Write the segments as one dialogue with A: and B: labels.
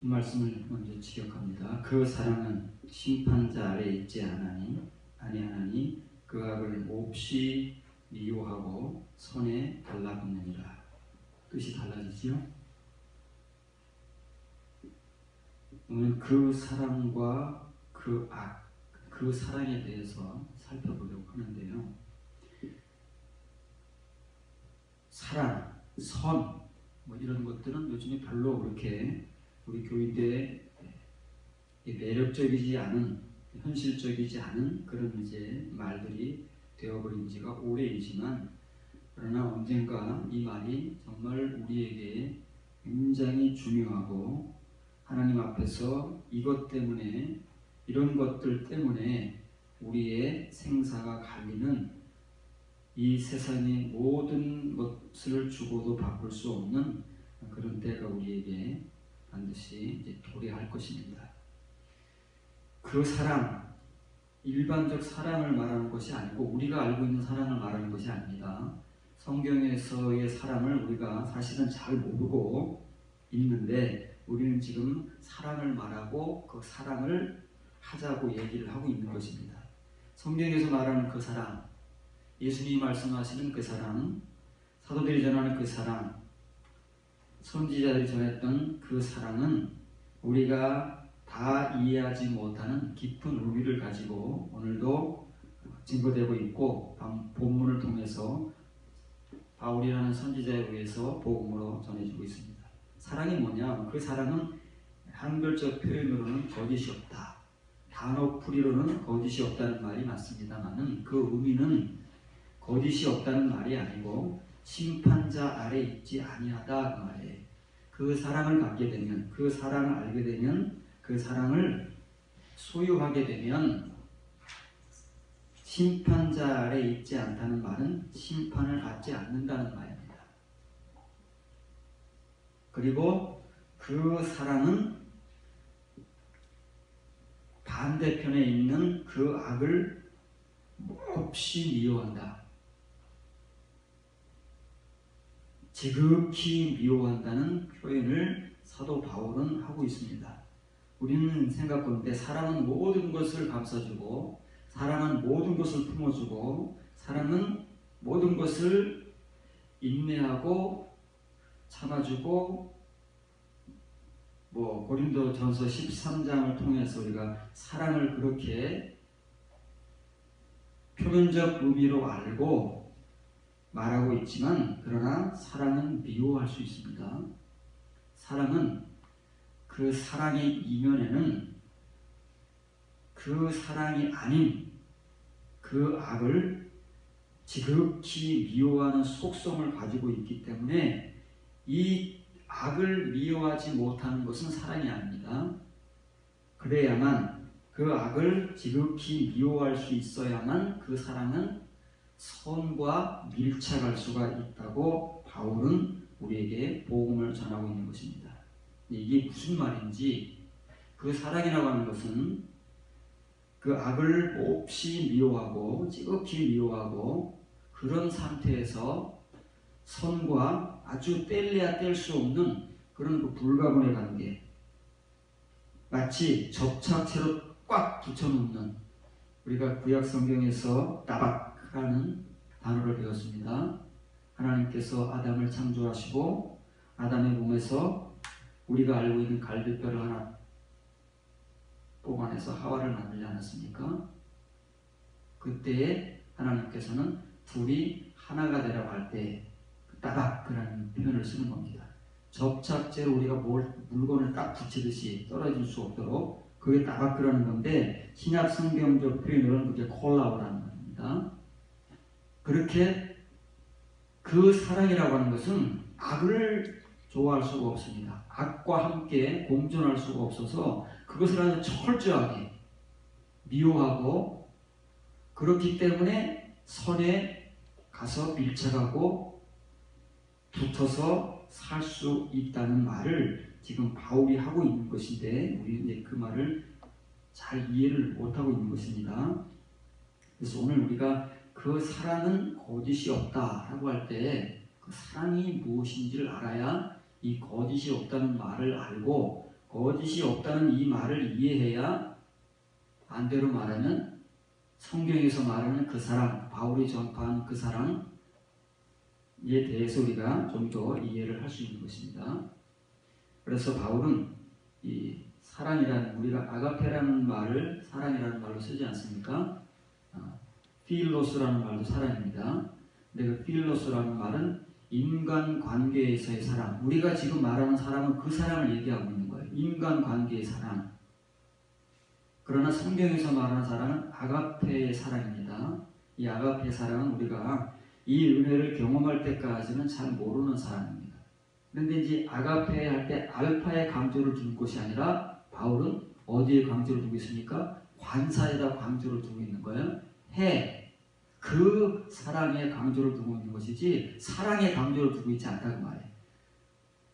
A: 이 말씀을 먼저 지적합니다. 그 사랑은 심판자 아래 있지 아니하나니 그 악을 몹시 미워하고 손에 달라붙느니라. 뜻이 달라지지요? 오늘 그 사랑과 그 악, 그 사랑에 대해서 살펴보려고 하는데요. 사랑, 선, 이런 것들은 요즘에 별로 그렇게 우리 교인들의 매력적이지 않은, 현실적이지 않은 그런 이제 말들이 되어버린 지가 오래이지만, 그러나 언젠가 이 말이 정말 우리에게 굉장히 중요하고, 하나님 앞에서 이것 때문에, 이런 것들 때문에 우리의 생사가 갈리는, 이 세상의 모든 것을 주고도 바꿀 수 없는 그런 때가 우리에게 반드시 이제 도래할 것입니다. 그 사랑, 일반적 사랑을 말하는 것이 아니고 우리가 알고 있는 사랑을 말하는 것이 아닙니다. 성경에서의 사랑을 우리가 사실은 잘 모르고 있는데, 우리는 지금 사랑을 말하고 그 사랑을 하자고 얘기를 하고 있는 것입니다. 성경에서 말하는 그 사랑, 예수님이 말씀하시는 그 사랑, 사도들이 전하는 그 사랑, 선지자들이 전했던 그 사랑은 우리가 다 이해하지 못하는 깊은 의미를 가지고 오늘도 증거되고 있고, 본문을 통해서 바울이라는 선지자에 의해서 복음으로 전해지고 있습니다. 사랑이 뭐냐? 그 사랑은 한글적 표현으로는 거짓이 없다, 단어풀이로는 거짓이 없다는 말이 맞습니다만은, 그 의미는 거짓이 없다는 말이 아니고 심판자 아래 있지 아니하다 그 말이에요. 그 사랑을 갖게 되면, 그 사랑을 알게 되면, 그 사랑을 소유하게 되면 심판자 아래 있지 않다는 말은 심판을 받지 않는다는 말입니다. 그리고 그 사랑은 반대편에 있는 그 악을 몹시 미워한다, 지극히 미워한다는 표현을 사도 바울은 하고 있습니다. 우리는 생각하는데 사랑은 모든 것을 감싸주고, 사랑은 모든 것을 품어주고, 사랑은 모든 것을 인내하고 참아주고, 고린도전서 13장을 통해서 우리가 사랑을 그렇게 표면적 의미로 알고 말하고 있지만, 그러나 사랑은 미워할 수 있습니다. 사랑은 그 사랑의 이면에는 그 사랑이 아닌 그 악을 지극히 미워하는 속성을 가지고 있기 때문에, 이 악을 미워하지 못하는 것은 사랑이 아닙니다. 그래야만, 그 악을 지극히 미워할 수 있어야만 그 사랑은 선과 밀착할 수가 있다고 바울은 우리에게 복음을 전하고 있는 것입니다. 이게 무슨 말인지, 그 사랑이라고 하는 것은 그 악을 몹시 미워하고 지극히 미워하고, 그런 상태에서 선과 아주 뗄래야 뗄 수 없는 그런 그 불가분의 관계, 마치 접착체로 꽉 붙여놓는, 우리가 구약 성경에서 따박이라는 단어를 배웠습니다. 하나님께서 아담을 창조하시고 아담의 몸에서 우리가 알고 있는 갈비뼈를 하나 뽑아내서 하와를 만들지 않았습니까? 그때에 하나님께서는 둘이 하나가 되라고 할 때 따박이라는 표현을 쓰는 겁니다. 접착제로 우리가 물건을 딱 붙이듯이 떨어질 수 없도록, 그게 따박이라는 건데, 신약 성경적 표현으로는 그게 콜라보라는 겁니다. 그렇게 그 사랑이라고 하는 것은 악을 좋아할 수가 없습니다. 악과 함께 공존할 수가 없어서 그것을 아주 철저하게 미워하고, 그렇기 때문에 선에 가서 밀착하고 붙어서 살 수 있다는 말을 지금 바울이 하고 있는 것인데, 우리는 이제 그 말을 잘 이해를 못하고 있는 것입니다. 그래서 오늘 우리가 그 사랑은 거짓이 없다라고 할 때 그 사랑이 무엇인지를 알아야 이 거짓이 없다는 말을 알고 거짓이 없다는 이 말을 이해해야 반대로 말하면 성경에서 말하는 그 사랑, 바울이 전파한 그 사랑에 대해서 우리가 좀 더 이해를 할 수 있는 것입니다. 그래서 바울은 이 사랑이라는, 우리가 아가페라는 말을 사랑이라는 말로 쓰지 않습니까? 필로스라는 말도 사랑입니다. 근데 그 필로스라는 말은 인간관계에서의 사랑, 우리가 지금 말하는 사랑은 그 사랑을 얘기하고 있는 거예요. 인간관계의 사랑. 그러나 성경에서 말하는 사랑은 아가페의 사랑입니다. 이 아가페의 사랑은 우리가 이 은혜를 경험할 때까지는 잘 모르는 사랑입니다. 그런데 이제 아가페 할 때 알파에 강조를 두는 것이 아니라 바울은 어디에 강조를 두고 있습니까? 관사에다 강조를 두고 있는 거예요. 그 사랑에 강조를 두고 있는 것이지 사랑에 강조를 두고 있지 않다고 말해요.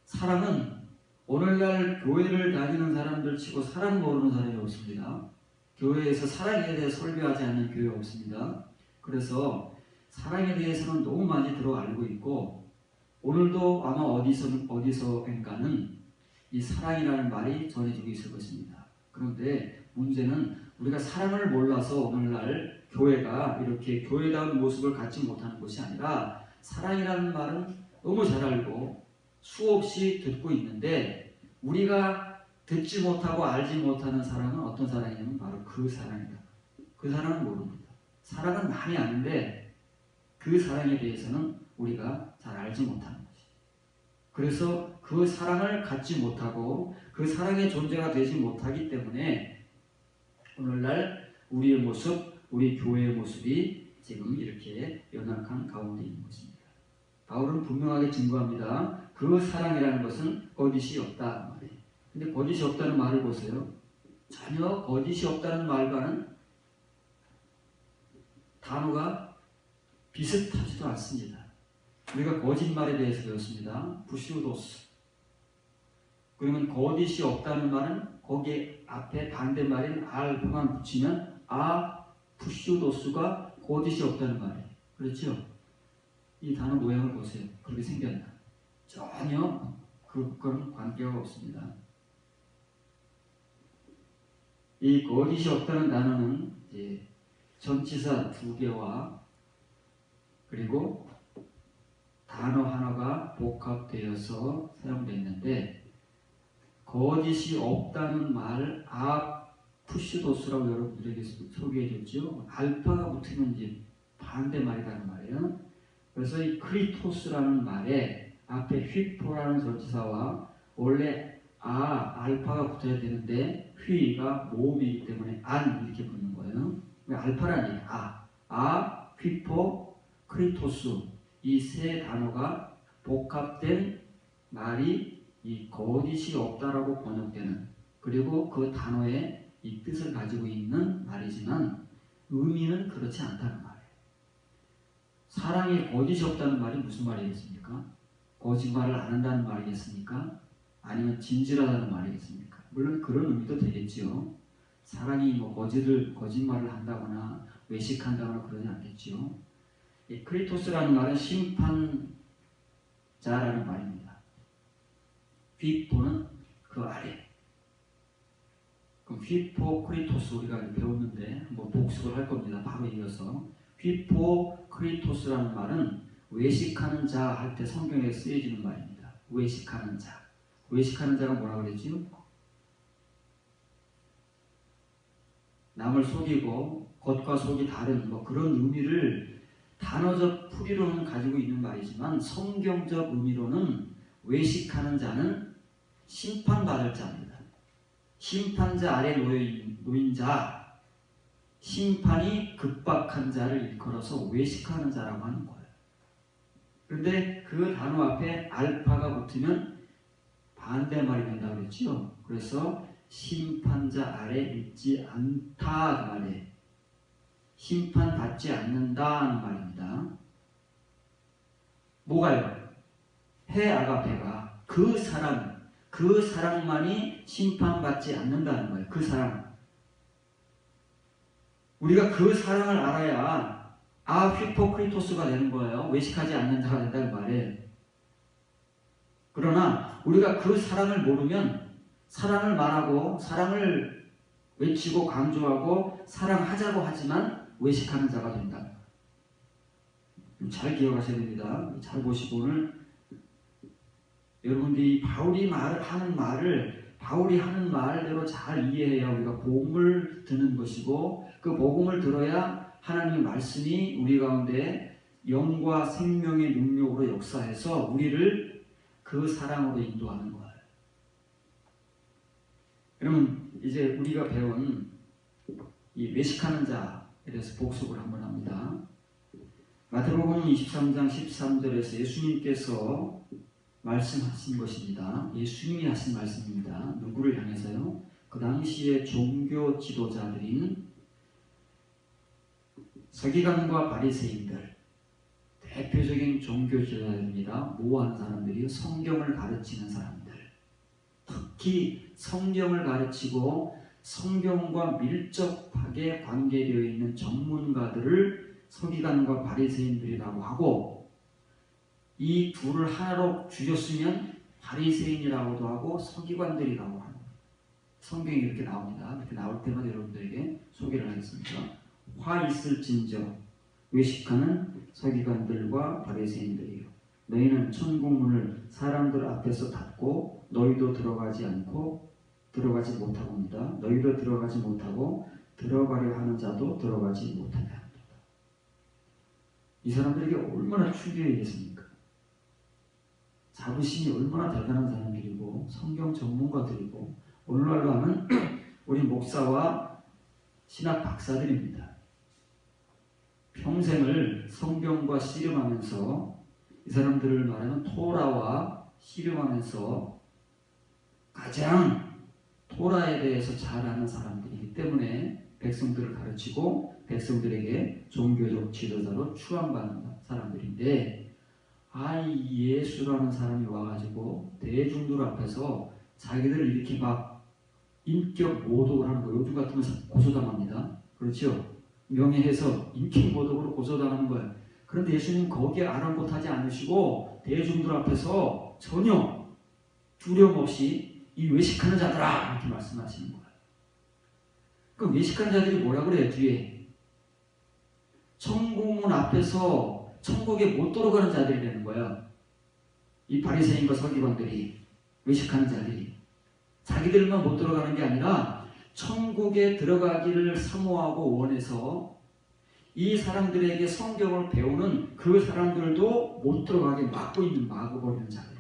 A: 사랑은 오늘날 교회를 다니는 사람들 치고 사랑 모르는 사람이 없습니다. 교회에서 사랑에 대해 설교하지 않는 교회 없습니다. 그래서 사랑에 대해서는 너무 많이 알고 있고, 오늘도 아마 어디서인가는 이 사랑이라는 말이 전해지고 있을 것입니다. 그런데 문제는 우리가 사랑을 몰라서 오늘날 교회가 이렇게 교회다운 모습을 갖지 못하는 것이 아니라, 사랑이라는 말은 너무 잘 알고 수없이 듣고 있는데 우리가 듣지 못하고 알지 못하는 사랑은 어떤 사랑이냐면 바로 그 사랑이다. 그 사랑은 모릅니다. 사랑은 많이 아는데 그 사랑에 대해서는 우리가 잘 알지 못하는 것이. 그래서 그 사랑을 갖지 못하고 그 사랑의 존재가 되지 못하기 때문에 오늘날 우리의 모습, 우리 교회의 모습이 지금 이렇게 연약한 가운데 있는 것입니다. 바울은 분명하게 증거합니다. 그 사랑이라는 것은 거짓이 없다 말이에요. 근데 거짓이 없다는 말을 보세요. 전혀 거짓이 없다는 말과는 단어가 비슷하지도 않습니다. 우리가 거짓말에 대해서 배웠습니다. 부슈도스. 그러면 거짓이 없다는 말은 거기에 앞에 반대말인 알파만 붙이면 부슈도스가 거짓이 없다는 말이에요. 그렇죠? 이 단어 모양을 보세요. 그렇게 생겼나? 전혀 그건 관계가 없습니다. 이 거짓이 없다는 단어는 이제 전치사 2개와 그리고 단어 하나가 복합되어서 사용됐는데, 거짓이 없다는 말 푸시도스라고 여러분들에게 소개해줬죠. 알파가 붙으면 이제 반대말이라는 말이에요. 그래서 이 크리토스라는 말에 앞에 휘포라는 전치사와 원래 알파가 붙어야 되는데 휘가 모음이기 때문에 안 이렇게 붙는 거예요. 알파라는 얘기. 휘포, 크리토스 이 세 단어가 복합된 말이 이 거짓이 없다라고 번역되는, 그리고 그 단어의 이 뜻을 가지고 있는 말이지만 의미는 그렇지 않다는 말이에요. 사랑에 거짓이 없다는 말이 무슨 말이겠습니까? 거짓말을 안 한다는 말이겠습니까? 아니면 진실하다는 말이겠습니까? 물론 그런 의미도 되겠지요. 사랑이 거짓말을 한다거나 외식한다거나 그러지 않겠지요. 이 크리토스라는 말은 심판자라는 말입니다. 휘포는 그 아래. 그럼 휘포 크리토스 우리가 배웠는데 한번 복습을 할 겁니다. 바로 이어서 휘포 크리토스라는 말은 외식하는 자 할 때 성경에 쓰여지는 말입니다. 외식하는 자. 외식하는 자가 뭐라고 그랬지요? 남을 속이고 겉과 속이 다른 그런 의미를 단어적 풀이로는 가지고 있는 말이지만 성경적 의미로는 외식하는 자는 심판받을 자입니다. 심판자 아래 놓인 자, 심판이 급박한 자를 일컬어서 외식하는 자라고 하는 거예요. 그런데 그 단어 앞에 알파가 붙으면 반대말이 된다고 그랬죠. 그래서 심판자 아래 있지 않다 그 말이에요. 심판받지 않는다는 말입니다. 뭐가요? 아가페가 그 사랑만이 심판받지 않는다는 거예요. 그 사랑. 우리가 그 사랑을 알아야 휘포크리토스가 되는 거예요. 외식하지 않는 자가 된다는 말이에요. 그러나 우리가 그 사랑을 모르면 사랑을 말하고 사랑을 외치고 강조하고 사랑하자고 하지만 외식하는 자가 된다. 잘 기억하셔야 됩니다. 잘 보시고 오늘 여러분들이 바울이 하는 말대로 잘 이해해야 우리가 복음을 듣는 것이고 그 복음을 들어야 하나님의 말씀이 우리 가운데 영과 생명의 능력으로 역사해서 우리를 그 사랑으로 인도하는 거예요. 그러면 이제 우리가 배운 이 외식하는 자에 대해서 복습을 한번 합니다. 마태복음 23장 13절에서 예수님께서 말씀하신 것입니다. 예수님이 하신 말씀입니다. 누구를 향해서요? 그 당시에 종교 지도자들인 서기관과 바리새인들, 대표적인 종교 지도자입니다. 모호한 사람들이 성경을 가르치는 사람들, 특히 성경을 가르치고 성경과 밀접하게 관계되어 있는 전문가들을 서기관과 바리새인들이라고 하고 이 둘을 하나로 줄였으면 바리새인이라고도 하고 서기관들이라고 하는 성경이 이렇게 나옵니다. 이렇게 나올 때마다 여러분들에게 소개를 하겠습니다. 화 있을진저 외식하는 서기관들과 바리새인들이요 너희는 천국문을 사람들 앞에서 닫고 너희도 들어가지 못하고입니다. 너희도 들어가지 못하고 들어가려 하는 자도 들어가지 못하게 합니다. 이 사람들에게 얼마나 충격이겠습니까? 자부심이 얼마나 대단한 사람들이고 성경 전문가들이고 오늘날로 하면 우리 목사와 신학 박사들입니다. 평생을 성경과 씨름하면서 이 사람들을 말하면 토라와 씨름하면서 가장 토라에 대해서 잘 아는 사람들이기 때문에 백성들을 가르치고 백성들에게 종교적 지도자로 추앙받는 사람들인데 예수라는 사람이 와가지고 대중들 앞에서 자기들을 이렇게 막 인격 모독을 하는 거예요. 요즘 같으면 고소당합니다. 그렇죠? 명예훼손, 인격 모독으로 고소당하는 거예요. 그런데 예수님 거기에 아랑곳하지 않으시고 대중들 앞에서 전혀 두려움 없이 이 외식하는 자들아 이렇게 말씀하시는 거예요. 그럼 외식하는 자들이 뭐라 그래요? 뒤에 천국문 앞에서 천국에 못 들어가는 자들이 되는 거예요. 이 바리새인과 서기관들이 외식하는 자들이 자기들만 못 들어가는 게 아니라 천국에 들어가기를 사모하고 원해서 이 사람들에게 성경을 배우는 그 사람들도 못 들어가게 막아버리는 자들.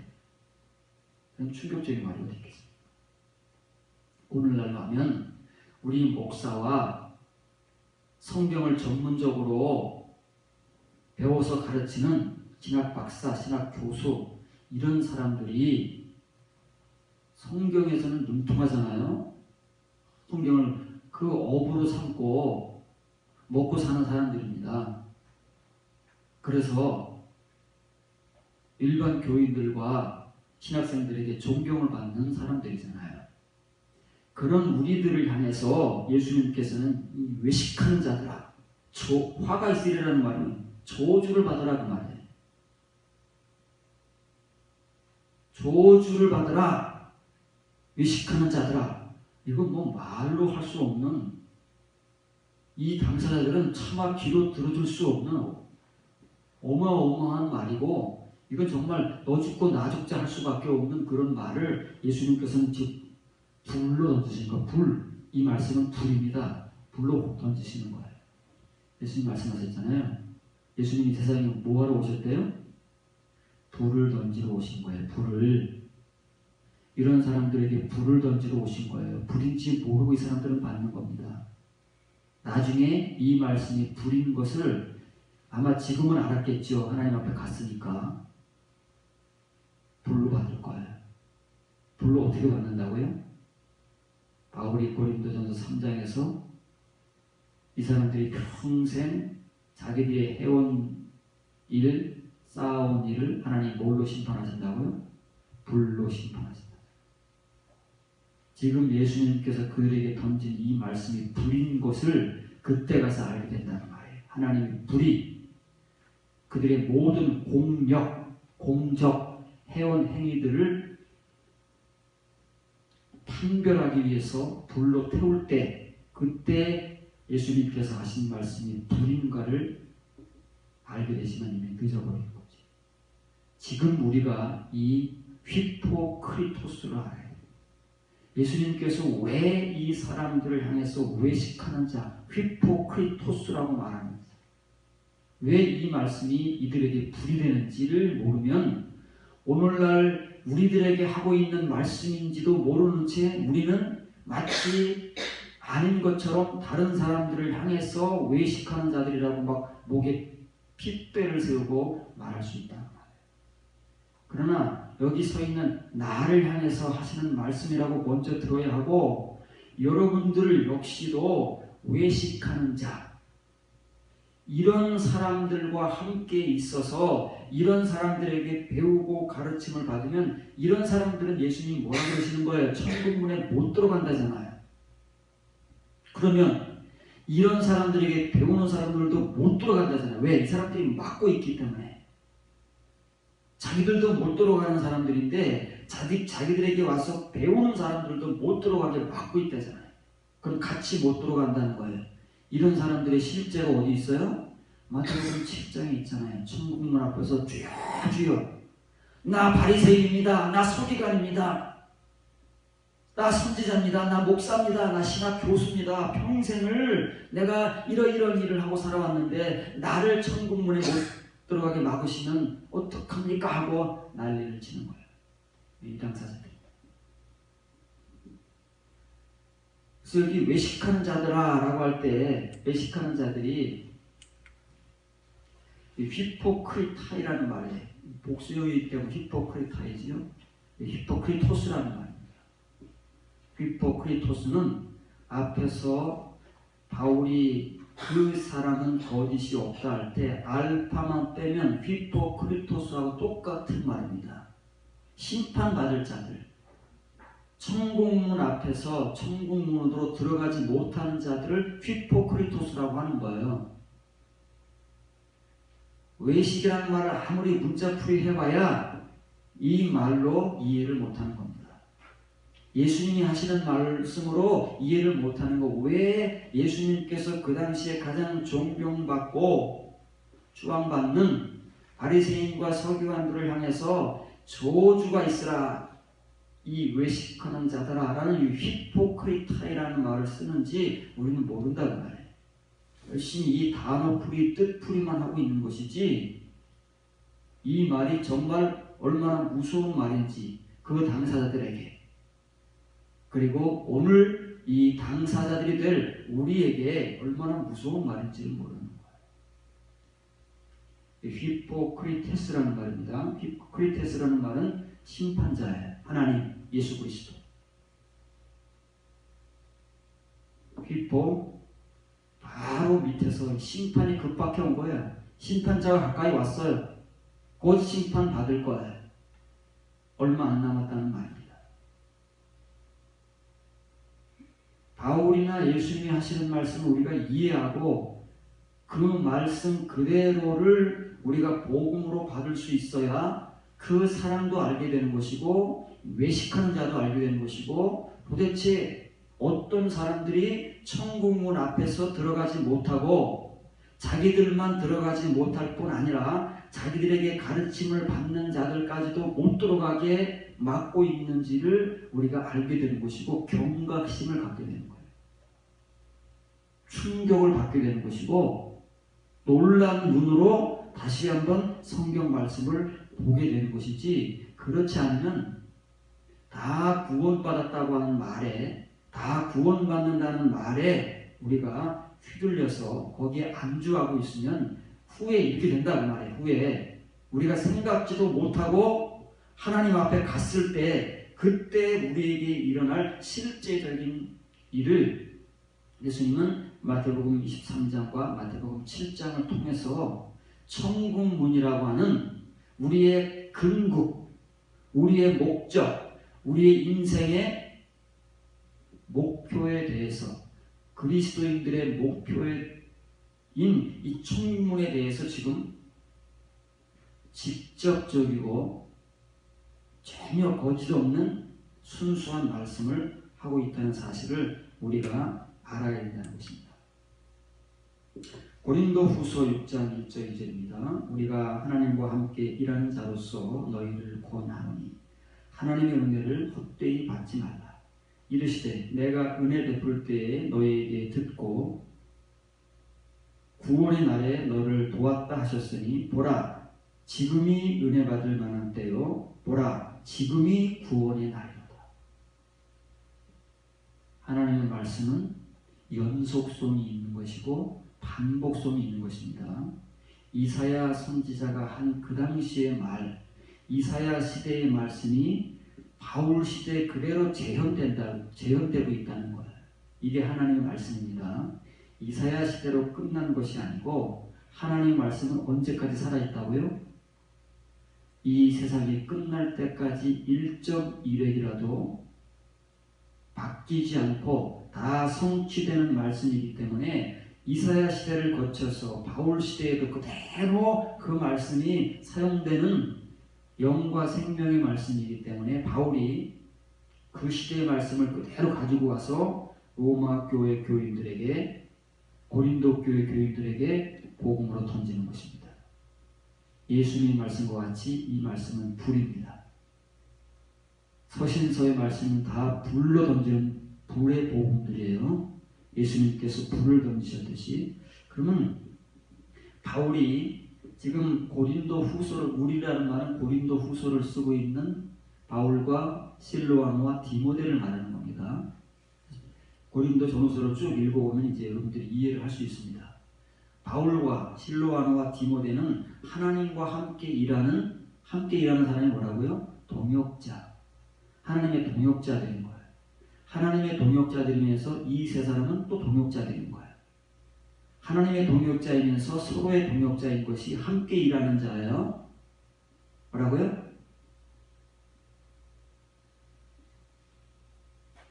A: 그런 충격적인 말이 어디 있겠습니까? 오늘날로 하면 우리 목사와 성경을 전문적으로 배워서 가르치는 신학 박사, 신학 교수 이런 사람들이 성경에서는 능통하잖아요. 성경을 그 업으로 삼고 먹고 사는 사람들입니다. 그래서 일반 교인들과 신학생들에게 존경을 받는 사람들이잖아요. 그런 우리들을 향해서 예수님께서는 이 외식하는 자들아, 화가 있으리라는 말은 저주를 받으라 그 말이에요. 저주를 받으라, 외식하는 자들아. 이건 뭐 말로 할 수 없는, 이 당사자들은 차마 귀로 들어줄 수 없는 어마어마한 말이고, 이건 정말 너 죽고 나 죽자 할 수밖에 없는 그런 말을 예수님께서는 불로 던지신 거예요. 이 말씀은 불입니다. 불로 던지시는 거예요. 예수님 말씀하셨잖아요. 예수님이 세상에 뭐하러 오셨대요? 불을 던지러 오신 거예요. 불을. 이런 사람들에게 불을 던지러 오신 거예요. 불인지 모르고 이 사람들은 받는 겁니다. 나중에 이 말씀이 불인 것을 아마 지금은 알았겠죠. 하나님 앞에 갔으니까. 불로 받을 거예요. 불로 어떻게 받는다고요? 바울이 고린도전서 3장에서 이 사람들이 평생 자기들이 해온 일, 쌓아온 일을 하나님 뭘로 심판하신다고요? 불로 심판하신다. 지금 예수님께서 그들에게 던진 이 말씀이 불인 것을 그때 가서 알게 된다는 말이에요. 하나님의 불이 그들의 모든 공적 해온 행위들을 다 분별하기 위해서 불로 태울 때 그때 예수님께서 하신 말씀이 불인가를 알게 되지만 이미 늦어버린 거지. 지금 우리가 이 휘포크리토스를 알아야 돼. 예수님께서 왜 이 사람들을 향해서 외식하는 자, 휘포크리토스라고 말하는지, 왜 이 말씀이 이들에게 불이 되는지를 모르면 오늘날 우리들에게 하고 있는 말씀인지도 모르는 채 우리는 마치 아닌 것처럼 다른 사람들을 향해서 외식하는 자들이라고 막 목에 핏배를 세우고 말할 수 있다는 말이에요. 그러나 여기 서 있는 나를 향해서 하시는 말씀이라고 먼저 들어야 하고, 여러분들 역시도 외식하는 자, 이런 사람들과 함께 있어서 이런 사람들에게 배우고 가르침을 받으면 이런 사람들은 예수님이 뭐라 그러시는 거예요? 천국문에 못 들어간다잖아요. 그러면 이런 사람들에게 배우는 사람들도 못 들어간다잖아요. 왜? 이 사람들이 막고 있기 때문에. 자기들도 못 들어가는 사람들인데 자기들에게 와서 배우는 사람들도 못 들어가게 막고 있다잖아요. 그럼 같이 못 들어간다는 거예요. 이런 사람들의 실제가 어디 있어요? 마태복음 7장에 있잖아요. 천국문 앞에서 주여 주여, 나 바리새인입니다. 나 서기관입니다. 나 선지자입니다. 나 목사입니다. 나 신학 교수입니다. 평생을 내가 이러이러한 일을 하고 살아왔는데 나를 천국문에 못 들어가게 막으시면 어떡합니까? 하고 난리를 치는 거예요. 이 당사자들. 그래서 여기 외식하는 자들아 라고 할 때 외식하는 자들이 히포크리타이라는 말이에요. 복수형이기 때문에 히포크리타이지요. 히포크리토스라는 말입니다. 히포크리토스는 앞에서 바울이 그 사람은 거짓이 없다 할 때 알파만 빼면 히포크리토스하고 똑같은 말입니다. 심판받을 자들, 천국문 앞에서 천국문으로 들어가지 못하는 자들을 히포크리토스라고 하는 거예요. 외식이라는 말을 아무리 문자풀이 해봐야 이 말로 이해를 못하는 겁니다. 예수님이 하시는 말씀으로 이해를 못하는 거. 왜 예수님께서 그 당시에 가장 존경받고 추앙받는 바리새인과 서기관들을 향해서 저주가 있으라, 이 외식하는 자들아 라는 히포크리타이라는 말을 쓰는지 우리는 모른다고 말해요. 열심히 이 단어풀이 뜻풀이만 하고 있는 것이지 이 말이 정말 얼마나 무서운 말인지 그 당사자들에게, 그리고 오늘 이 당사자들이 될 우리에게 얼마나 무서운 말인지를 모르는 거예요. 히포크리테스라는 말입니다. 히포크리테스라는 말은 심판자예요. 하나님, 예수 그리스도. 히포, 바로 밑에서 심판이 급박해 온 거예요. 심판자가 가까이 왔어요. 곧 심판 받을 거예요. 얼마 안 남았다는 말입니다. 바울이나 예수님이 하시는 말씀을 우리가 이해하고 그 말씀 그대로를 우리가 복음으로 받을 수 있어야 그 사람도 알게 되는 것이고 외식하는 자도 알게 되는 것이고, 도대체 어떤 사람들이 천국문 앞에서 들어가지 못하고 자기들만 들어가지 못할 뿐 아니라 자기들에게 가르침을 받는 자들까지도 못 들어가게 막고 있는지를 우리가 알게 되는 것이고 경각심을 갖게 되는 거예요. 충격을 받게 되는 것이고 놀란 눈으로 다시 한번 성경 말씀을 보게 되는 것이지, 그렇지 않으면 다 구원받았다고 하는 말에, 다 구원받는다는 말에 우리가 휘둘려서 거기에 안주하고 있으면 후에 이렇게 된다는 말이에요. 후에 우리가 생각지도 못하고 하나님 앞에 갔을 때 그때 우리에게 일어날 실제적인 일을 예수님은 마태복음 23장과 마태복음 7장을 통해서 천국문이라고 하는 우리의 근국, 우리의 목적, 우리의 인생의 목표에 대해서, 그리스도인들의 목표인 이 천국문에 대해서 지금 직접적이고 전혀 거짓 없는 순수한 말씀을 하고 있다는 사실을 우리가 알아야 된다는 것입니다. 고린도 후서 6장 1절 2절입니다. 우리가 하나님과 함께 일하는 자로서 너희를 권하노니 하나님의 은혜를 헛되이 받지 말라. 이르시되 내가 은혜 베풀 때에 너희에게 듣고 구원의 날에 너를 도왔다 하셨으니 보라 지금이 은혜 받을 만한 때요 보라 지금이 구원의 날이로다. 하나님의 말씀은 연속성이 있는 것이고 반복성이 있는 것입니다. 이사야 선지자가 한 그 당시의 말, 이사야 시대의 말씀이 바울 시대에 그대로 재현되고 있다는 거예요. 이게 하나님의 말씀입니다. 이사야 시대로 끝난 것이 아니고 하나님의 말씀은 언제까지 살아있다고요? 이 세상이 끝날 때까지 1.1획이라도 바뀌지 않고 다 성취되는 말씀이기 때문에 이사야 시대를 거쳐서 바울 시대에도 그대로 그 말씀이 사용되는 영과 생명의 말씀이기 때문에 바울이 그 시대의 말씀을 그대로 가지고 와서 로마 교회 교인들에게 고린도 교회 교인들에게 복음으로 던지는 것입니다. 예수님 말씀과 같이 이 말씀은 불입니다. 서신서의 말씀은 다 불로 던지는 불의 복음들이에요. 예수님께서 불을 던지셨듯이. 그러면 바울이 지금 고린도 후서를, 우리라는 말은 고린도 후서를 쓰고 있는 바울과 실로아노와 디모데를 말하는 겁니다. 고린도 전후서를 쭉 읽어보면 이제 여러분들이 이해를 할 수 있습니다. 바울과 실로아노와 디모데는 하나님과 함께 일하는 사람이 뭐라고요? 동역자. 하나님의 동역자들인 거예요. 하나님의 동역자들이면서 이 세 사람은 또 동역자들인 거예요. 하나님의 동역자이면서 서로의 동역자인 것이 함께 일하는 자예요. 뭐라고요?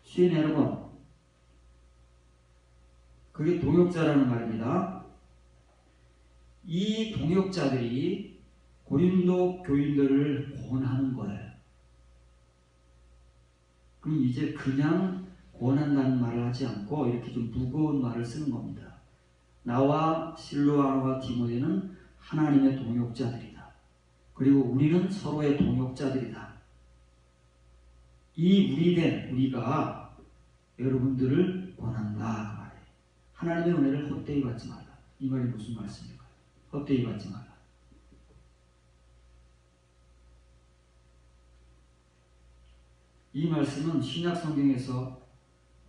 A: 시에네르본. 그게 동역자라는 말입니다. 이 동역자들이 고린도 교인들을 권하는 거예요. 그럼 이제 그냥 권한다는 말을 하지 않고 이렇게 좀 무거운 말을 쓰는 겁니다. 나와 실로아노와 디모데는 하나님의 동역자들이다. 그리고 우리는 서로의 동역자들이다. 이 우리된 우리가 여러분들을 권한다 그 말이에요. 하나님의 은혜를 헛되이 받지 말라. 이 말이 무슨 말씀일까요? 헛되이 받지 말라. 이 말씀은 신약 성경에서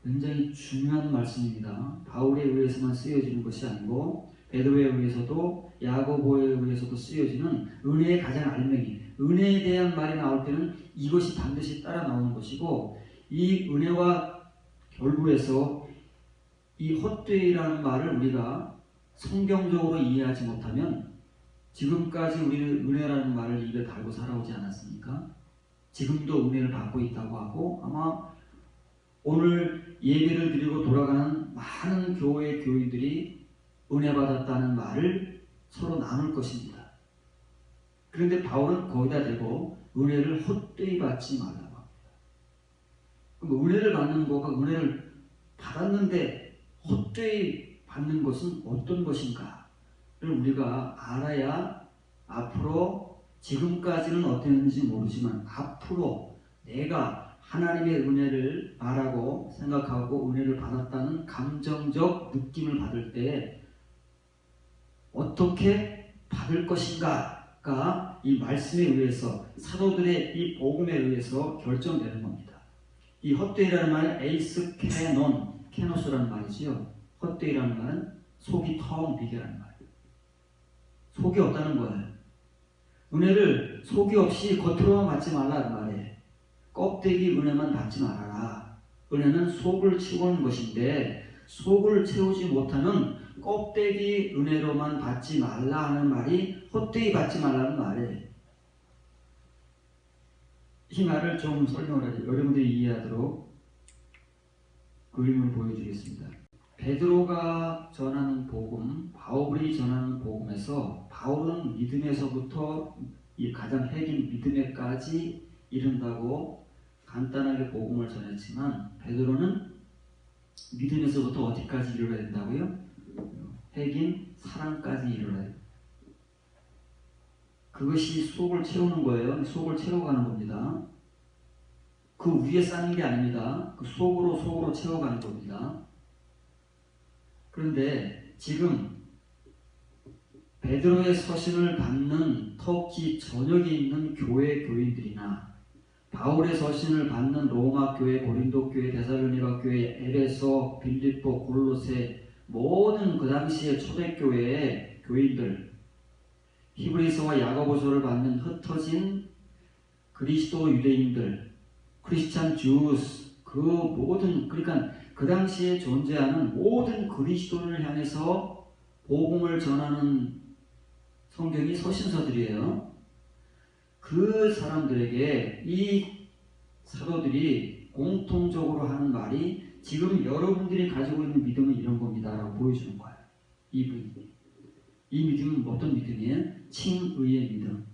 A: 굉장히 중요한 말씀입니다. 바울에 의해서만 쓰여지는 것이 아니고 베드로에 의해서도 야고보에 의해서도 쓰여지는 은혜의 가장 알맹이, 은혜에 대한 말이 나올 때는 이것이 반드시 따라 나오는 것이고, 이 은혜와 결부해서 이 헛되이라는 말을 우리가 성경적으로 이해하지 못하면 지금까지 우리는 은혜라는 말을 입에 달고 살아오지 않았습니까? 지금도 은혜를 받고 있다고 하고, 아마 오늘 예배를 드리고 돌아가는 많은 교회 교인들이 은혜 받았다는 말을 서로 나눌 것입니다. 그런데 바울은 거기다 대고 은혜를 헛되이 받지 말라고 합니다. 그럼 은혜를 받는 거가 은혜를 받았는데 헛되이 받는 것은 어떤 것인가를 우리가 알아야 앞으로, 지금까지는 어땠는지 모르지만 앞으로 내가 하나님의 은혜를 말하고 생각하고 은혜를 받았다는 감정적 느낌을 받을 때 어떻게 받을 것인가가 이 말씀에 의해서, 사도들의 이 복음에 의해서 결정되는 겁니다. 이 헛되이라는 말은 에이스 케논, 케노스라는 말이지요. 헛되이라는 말은 속이 텅 비게라는 말이에요. 속이 없다는 거예요. 은혜를 속이 없이 겉으로만 받지 말라는 말이에요. 껍데기 은혜만 받지 말아라. 은혜는 속을 채우는 것인데 속을 채우지 못하는 껍데기 은혜로만 받지 말라 하는 말이 헛되이 받지 말라는 말이에요. 이 말을 좀 설명을 하죠. 여러분들이 이해하도록 그림을 보여주겠습니다. 베드로가 전하는 복음, 바울이 전하는 복음에서 바울은 믿음에서부터 이 가장 핵인 믿음에까지 이른다고 간단하게 복음을 전했지만 베드로는 믿음에서부터 어디까지 이르러야 된다고요? 핵인 사랑까지 이르러야 돼요. 그것이 속을 채우는 거예요. 속을 채워가는 겁니다. 그 위에 쌓는 게 아닙니다. 그 속으로 채워가는 겁니다. 그런데 지금 베드로의 서신을 받는 터키 전역에 있는 교회 교인들이나 바울의 서신을 받는 로마 교회, 고린도 교회, 데살로니가 교회, 에베소, 빌립보, 골로새 모든 그 당시의 초대교회의 교인들, 히브리서와 야고보서를 받는 흩어진 그리스도 유대인들, 크리스찬 주스, 그 모든, 그러니까 그 당시에 존재하는 모든 그리스도를 향해서 복음을 전하는 성경이 서신서들이에요. 그 사람들에게 이 사도들이 공통적으로 하는 말이 지금 여러분들이 가지고 있는 믿음은 이런 겁니다 라고 보여주는 거예요. 이 믿음은 어떤 믿음이에요? 칭의의 믿음.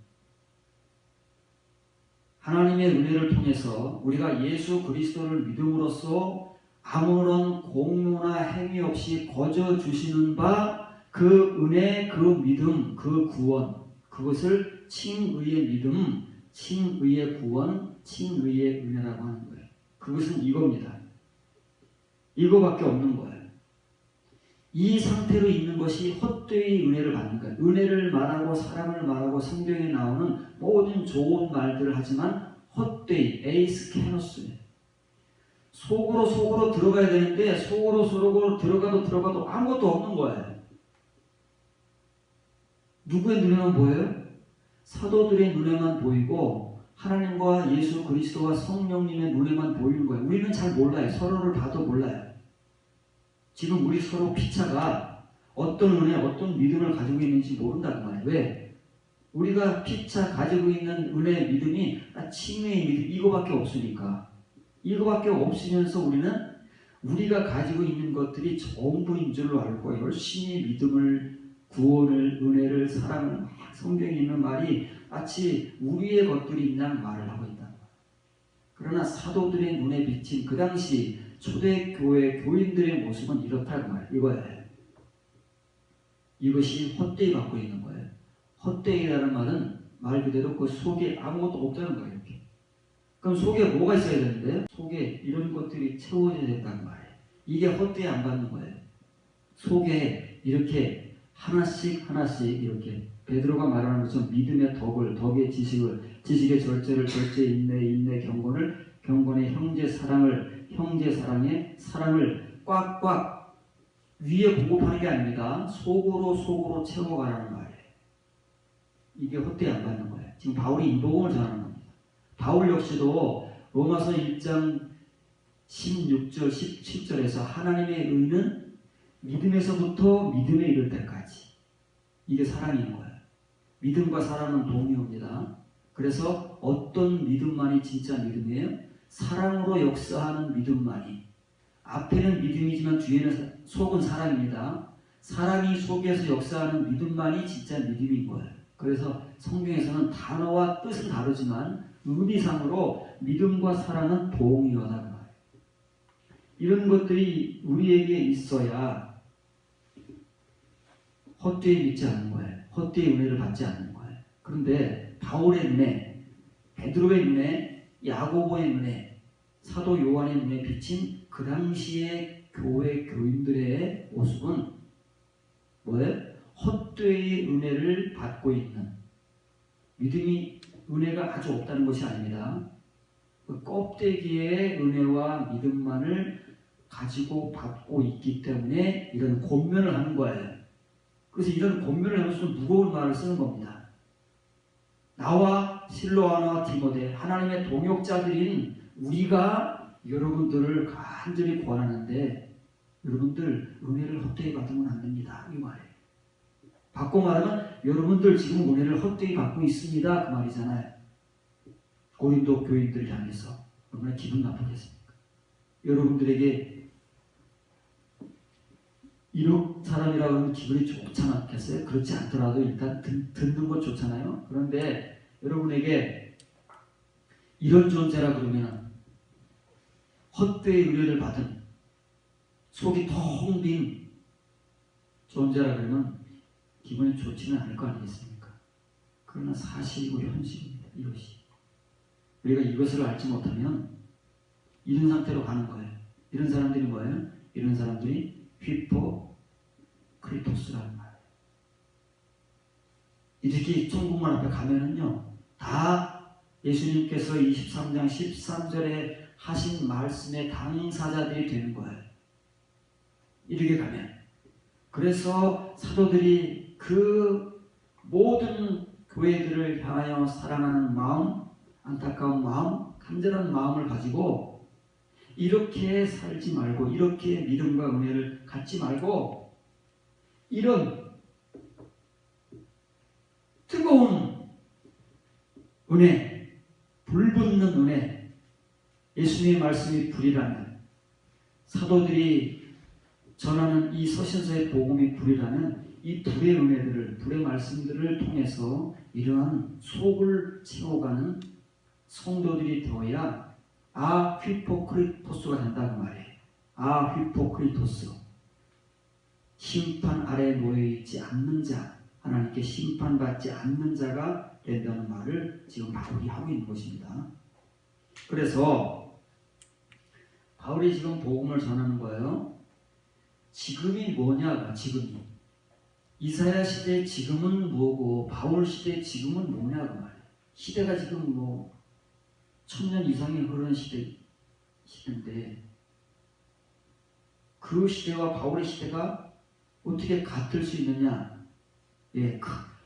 A: 하나님의 은혜를 통해서 우리가 예수 그리스도를 믿음으로써 아무런 공로나 행위 없이 거저 주시는 바 그 은혜, 그 믿음, 그 구원, 그것을 칭의의 믿음, 칭의의 구원, 칭의의 은혜라고 하는 거예요. 그것은 이겁니다. 이거밖에 없는 거예요. 이 상태로 있는 것이 헛되이 은혜를 받는 거예요. 은혜를 말하고 사랑을 말하고 성경에 나오는 모든 좋은 말들을 하지만 헛되이, 에이스 캐노스, 속으로 들어가야 되는데 속으로 들어가도 아무것도 없는 거예요. 누구의 눈에만 보여요? 사도들의 눈에만 보이고 하나님과 예수 그리스도와 성령님의 눈에만 보이는 거예요. 우리는 잘 몰라요. 서로를 봐도 몰라요. 지금 우리 서로 피차가 어떤 은혜, 어떤 믿음을 가지고 있는지 모른다는 말이에요. 왜? 우리가 피차 가지고 있는 은혜, 믿음이 칭의의 믿음 이거밖에 없으니까. 이거밖에 없으면서 우리는 우리가 가지고 있는 것들이 전부인 줄로 알고 열심히 믿음을, 구원을, 은혜를, 사랑을 막 성경에 있는 말이 마치 우리의 것들인 양 말을 하고 있다. 그러나 사도들의 눈에 비친 그 당시 초대교회 교인들의 모습은 이렇다는 말이에요. 이거예요. 이것이 헛되이 갖고 있는 거예요. 헛되이라는 말은 말 그대로 그 속에 아무것도 없다는 거예요. 이렇게. 그럼 속에 뭐가 있어야 되는데요? 속에 이런 것들이 채워져야 된다는 말이에요. 이게 헛되이 안 받는 거예요. 속에 이렇게 하나씩 이렇게 베드로가 말하는 것처럼 믿음의 덕의 지식의 절제를, 인내 경건의 형제 사랑의 사랑을 꽉꽉 위에 공급하는 게 아닙니다. 속으로 채워가라는 말이에요. 이게 헛되이 안 받는 거예요. 지금 바울이 이 복음을 전하는 겁니다. 바울 역시도 로마서 1장 16절, 17절에서 하나님의 의는 믿음에서부터 믿음에 이를 때까지. 이게 사랑인 거예요. 믿음과 사랑은 동의어입니다. 그래서 어떤 믿음만이 진짜 믿음이에요? 사랑으로 역사하는 믿음만이. 앞에는 믿음이지만 뒤에는 속은 사랑입니다. 사랑이 속에서 역사하는 믿음만이 진짜 믿음인 거예요. 그래서 성경에서는 단어와 뜻은 다르지만 의미상으로 믿음과 사랑은 동의어다. 그 말이에요. 이런 것들이 우리에게 있어야 헛되이 믿지 않는 거예요. 헛되이 은혜를 받지 않는 거예요. 그런데 바울의 눈에, 베드로의 눈에, 야고보의 눈에, 사도 요한의 눈에 비친 그 당시의 교회 교인들의 모습은 뭐예요? 헛되이 은혜를 받고 있는, 믿음이 은혜가 아주 없다는 것이 아닙니다. 그 껍데기의 은혜와 믿음만을 가지고 받고 있기 때문에 이런 권면을 하는 거예요. 그래서 이런 권면을 하면서 좀 무거운 말을 쓰는 겁니다. 나와 실로아나 디모데, 하나님의 동역자들인 우리가 여러분들을 간절히 권하는데 여러분들 은혜를 헛되이 받으면 안 됩니다. 이 말이에요. 바꿔 말하면 여러분들 지금 은혜를 헛되이 받고 있습니다. 그 말이잖아요. 고린도 교인들을 향해서 얼마나 기분 나쁘겠습니까? 여러분들에게 이런 사람이라고 하면 기분이 좋지 않겠어요? 그렇지 않더라도 일단 듣는 건 좋잖아요. 그런데 여러분에게 이런 존재라 그러면 헛되이 의뢰를 받은 속이 텅 빈 존재라 그러면 기분이 좋지는 않을 거 아니겠습니까? 그러나 사실이고 현실입니다. 이것이. 우리가 이것을 알지 못하면 이런 상태로 가는 거예요. 이런 사람들이 뭐예요? 이런 사람들이 휘포크리토스라는 말이에요. 이렇게 천국문 앞에 가면은요, 다 예수님께서 23장 13절에 하신 말씀의 당사자들이 되는 거예요. 이렇게 가면. 그래서 사도들이 그 모든 교회들을 향하여 사랑하는 마음, 안타까운 마음, 간절한 마음을 가지고 이렇게 살지 말고, 이렇게 믿음과 은혜를 갖지 말고, 이런 뜨거운 은혜, 불붙는 은혜, 예수님의 말씀이 불이라면, 사도들이 전하는 이 서신서의 복음이 불이라면, 이 불의 은혜들을, 불의 말씀들을 통해서 이러한 속을 채워가는 성도들이 되어야 휘포크리토스가 된다고 말해요. 휘포크리토스. 심판 아래에 놓여있지 않는 자, 하나님께 심판받지 않는 자가 된다는 말을 지금 바울이 하고 있는 것입니다. 그래서 바울이 지금 복음을 전하는 거예요. 지금이 뭐냐가, 지금이. 이사야 시대 지금은 뭐고 바울 시대 지금은 뭐냐고 말이에요. 시대가 지금 뭐 1000년 이상이 흐른 시대인데 그 시대와 바울의 시대가 어떻게 같을 수 있느냐? 예,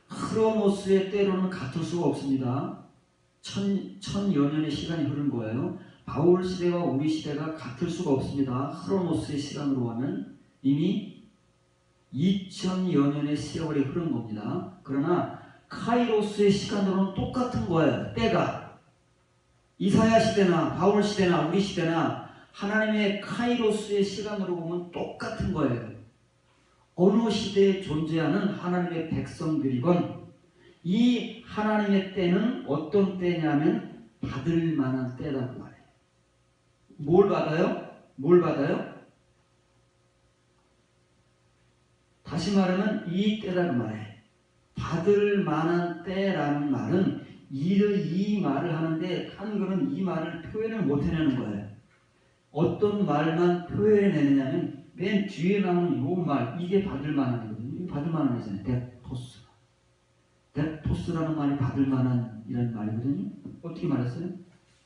A: 크로노스의 때로는 같을 수가 없습니다. 천여 년의 시간이 흐른 거예요. 바울 시대와 우리 시대가 같을 수가 없습니다. 크로노스의 시간으로 하면 이미 2000여 년의 세월이 흐른 겁니다. 그러나 카이로스의 시간으로는 똑같은 거예요. 때가. 이사야 시대나 바울 시대나 우리 시대나 하나님의 카이로스의 시간으로 보면 똑같은 거예요. 어느 시대에 존재하는 하나님의 백성들이건 이 하나님의 때는 어떤 때냐면 받을 만한 때라고 말해요. 뭘 받아요? 뭘 받아요? 다시 말하면 이 때라고 말해요. 받을 만한 때라는 말은 이 말을 하는데 한글은 이 말을 표현을 못 해내는 거예요. 어떤 말만 표현해내느냐면 맨 뒤에 나오는 이 말, 이게 받을 만한 거거든요. 이게 받을 만한 거잖아요. 데토스. 데토스라는 말이 받을 만한 이런 말이거든요. 어떻게 말했어요?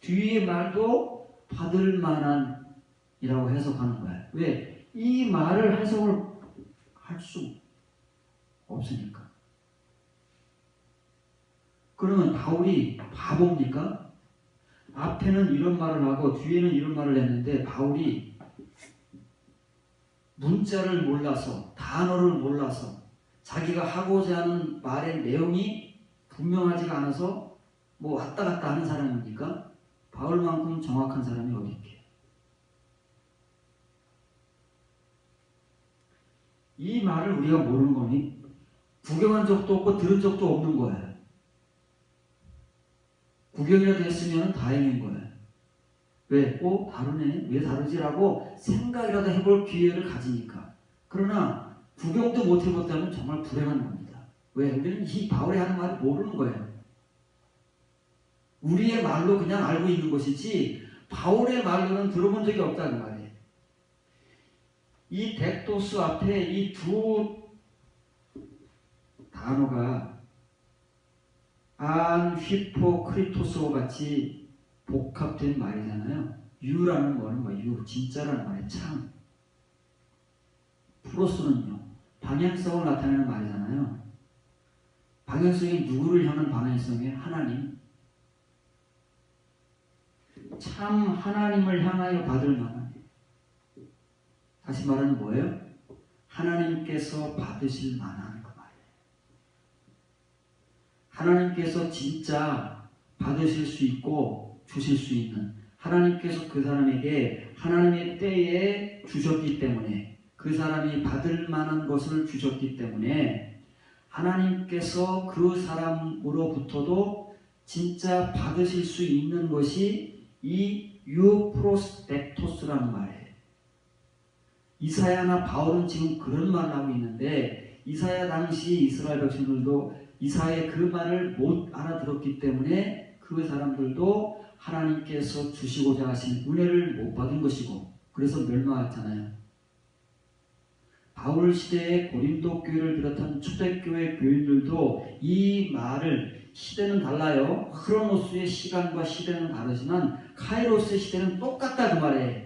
A: 뒤에 말도 받을 만한 이라고 해석하는 거예요. 왜? 이 말을 해석을 할 수 없으니까. 그러면 바울이 바보입니까? 앞에는 이런 말을 하고 뒤에는 이런 말을 했는데 바울이 문자를 몰라서, 단어를 몰라서, 자기가 하고자 하는 말의 내용이 분명하지가 않아서 뭐 왔다 갔다 하는 사람입니까? 바울만큼 정확한 사람이 어디 있게? 이 말을 우리가 모르는 거니 구경한 적도 없고 들은 적도 없는 거예요. 구경이라도 했으면 다행인 거예요. 왜? 다르네? 왜 다르지라고 생각이라도 해볼 기회를 가지니까. 그러나 구경도 못 해봤다면 정말 불행한 겁니다. 왜? 우리는 이 바울이 하는 말을 모르는 거예요. 우리의 말로 그냥 알고 있는 것이지 바울의 말로는 들어본 적이 없다는 말이에요. 이 덱토스 앞에 이 두 단어가 휘포크리토스와 같이 복합된 말이잖아요. 유라는 말은 뭐 유, 진짜라는 말이에요. 참. 프로스는요, 방향성을 나타내는 말이잖아요. 방향성이 누구를 향한 방향성이에요? 하나님. 참 하나님을 향하여 받을 만한. 다시 말하면 뭐예요? 하나님께서 받으실 만한 그 말이에요. 하나님께서 진짜 받으실 수 있고 주실 수 있는, 하나님께서 그 사람에게 하나님의 때에 주셨기 때문에, 그 사람이 받을 만한 것을 주셨기 때문에 하나님께서 그 사람으로부터도 진짜 받으실 수 있는 것이 이 유프로스펙토스라는 말이에요. 이사야나 바울은 지금 그런 말을 하고 있는데 이사야 당시 이스라엘 백성들도 이사야의 그 말을 못 알아들었기 때문에 그 사람들도 하나님께서 주시고자 하신 은혜를 못 받은 것이고 그래서 멸망했잖아요. 바울 시대의 고린도 교회를 비롯한 초대교회 교인들도 이 말을 시대는 달라요. 크로노스의 시간과 시대는 다르지만 카이로스의 시대는 똑같다 그 말이에요.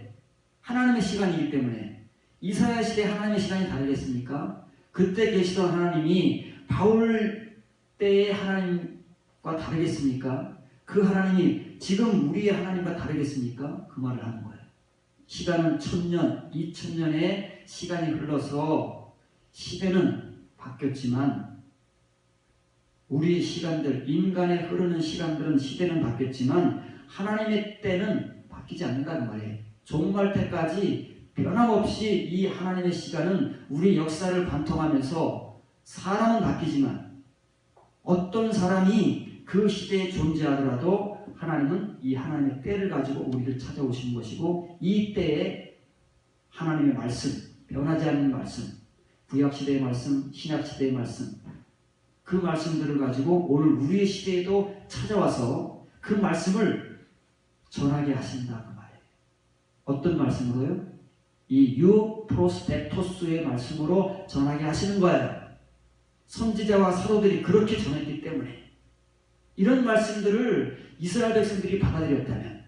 A: 하나님의 시간이기 때문에. 이사야 시대 하나님의 시간이 다르겠습니까? 그때 계시던 하나님이 바울 때의 하나님과 다르겠습니까? 그 하나님이 지금 우리의 하나님과 다르겠습니까? 그 말을 하는 거예요. 시간은 1000년, 2000년의 시간이 흘러서 시대는 바뀌었지만 우리의 시간들, 인간의 흐르는 시간들은 시대는 바뀌었지만 하나님의 때는 바뀌지 않는다는 말이에요. 종말 때까지 변함없이 이 하나님의 시간은 우리 역사를 관통하면서 사람은 바뀌지만 어떤 사람이 그 시대에 존재하더라도 하나님은 이 하나님의 때를 가지고 우리를 찾아오시는 것이고 이 때에 하나님의 말씀, 변하지 않는 말씀, 구약시대의 말씀, 신약시대의 말씀 그 말씀들을 가지고 오늘 우리의 시대에도 찾아와서 그 말씀을 전하게 하신다 그 말이에요. 어떤 말씀으로요? 이 유프로스펙토스의 말씀으로 전하게 하시는 거예요. 선지자와 사도들이 그렇게 전했기 때문에 이런 말씀들을 이스라엘 백성들이 받아들였다면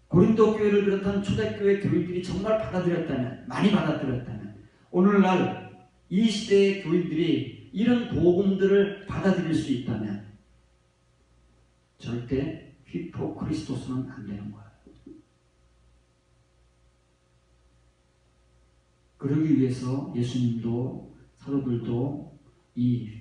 A: 고린도 교회를 비롯한 초대교회 교인들이 정말 받아들였다면 많이 받아들였다면 오늘날 이 시대의 교인들이 이런 복음들을 받아들일 수 있다면 절대 휘포크리스토스는 안 되는 거예요. 그러기 위해서 예수님도 사도들도 이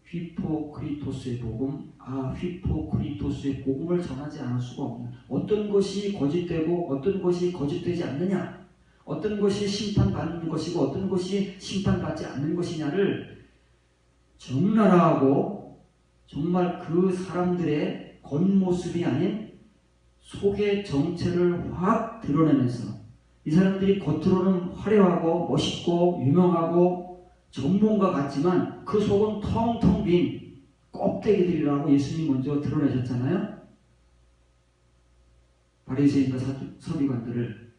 A: 휘포크리토스의 복음, 휘포크리토스의 복음을 전하지 않을 수가 없는 어떤 것이 거짓되고 어떤 것이 거짓되지 않느냐 어떤 것이 심판받는 것이고 어떤 것이 심판받지 않는 것이냐를 적나라하고 정말 그 사람들의 겉모습이 아닌 속의 정체를 확 드러내면서 이 사람들이 겉으로는 화려하고 멋있고 유명하고 전문가 같지만 그 속은 텅텅 빈 껍데기들이라고 예수님이 먼저 드러내셨잖아요. 바리새인과 서기관들을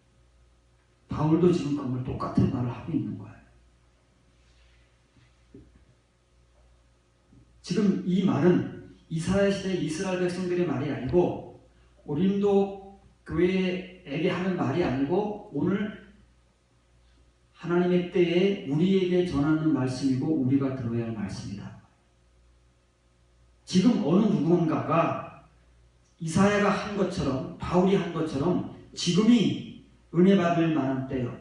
A: 바울도 지금 그걸 똑같은 말을 하고 있는 거예요. 지금 이 말은 이사야 시대 이스라엘 백성들의 말이 아니고 고린도 교회에게 하는 말이 아니고 오늘 하나님의 때에 우리에게 전하는 말씀이고 우리가 들어야 할 말씀이다. 지금 어느 누군가가 이사야가 한 것처럼 바울이 한 것처럼 지금이 은혜 받을 만한 때요.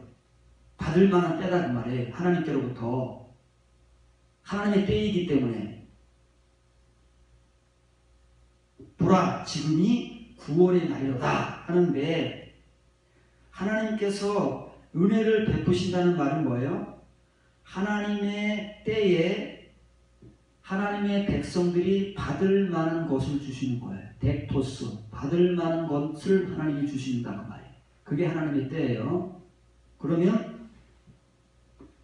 A: 받을 만한 때다 그 말이에요. 하나님께로부터. 하나님의 때이기 때문에 보라 지금이 구원의 날이로다 하는데 하나님께서 은혜를 베푸신다는 말은 뭐예요? 하나님의 때에 하나님의 백성들이 받을 만한 것을 주시는 거예요. 덱토스, 받을 만한 것을 하나님이 주신다는 말이에요. 그게 하나님의 때예요. 그러면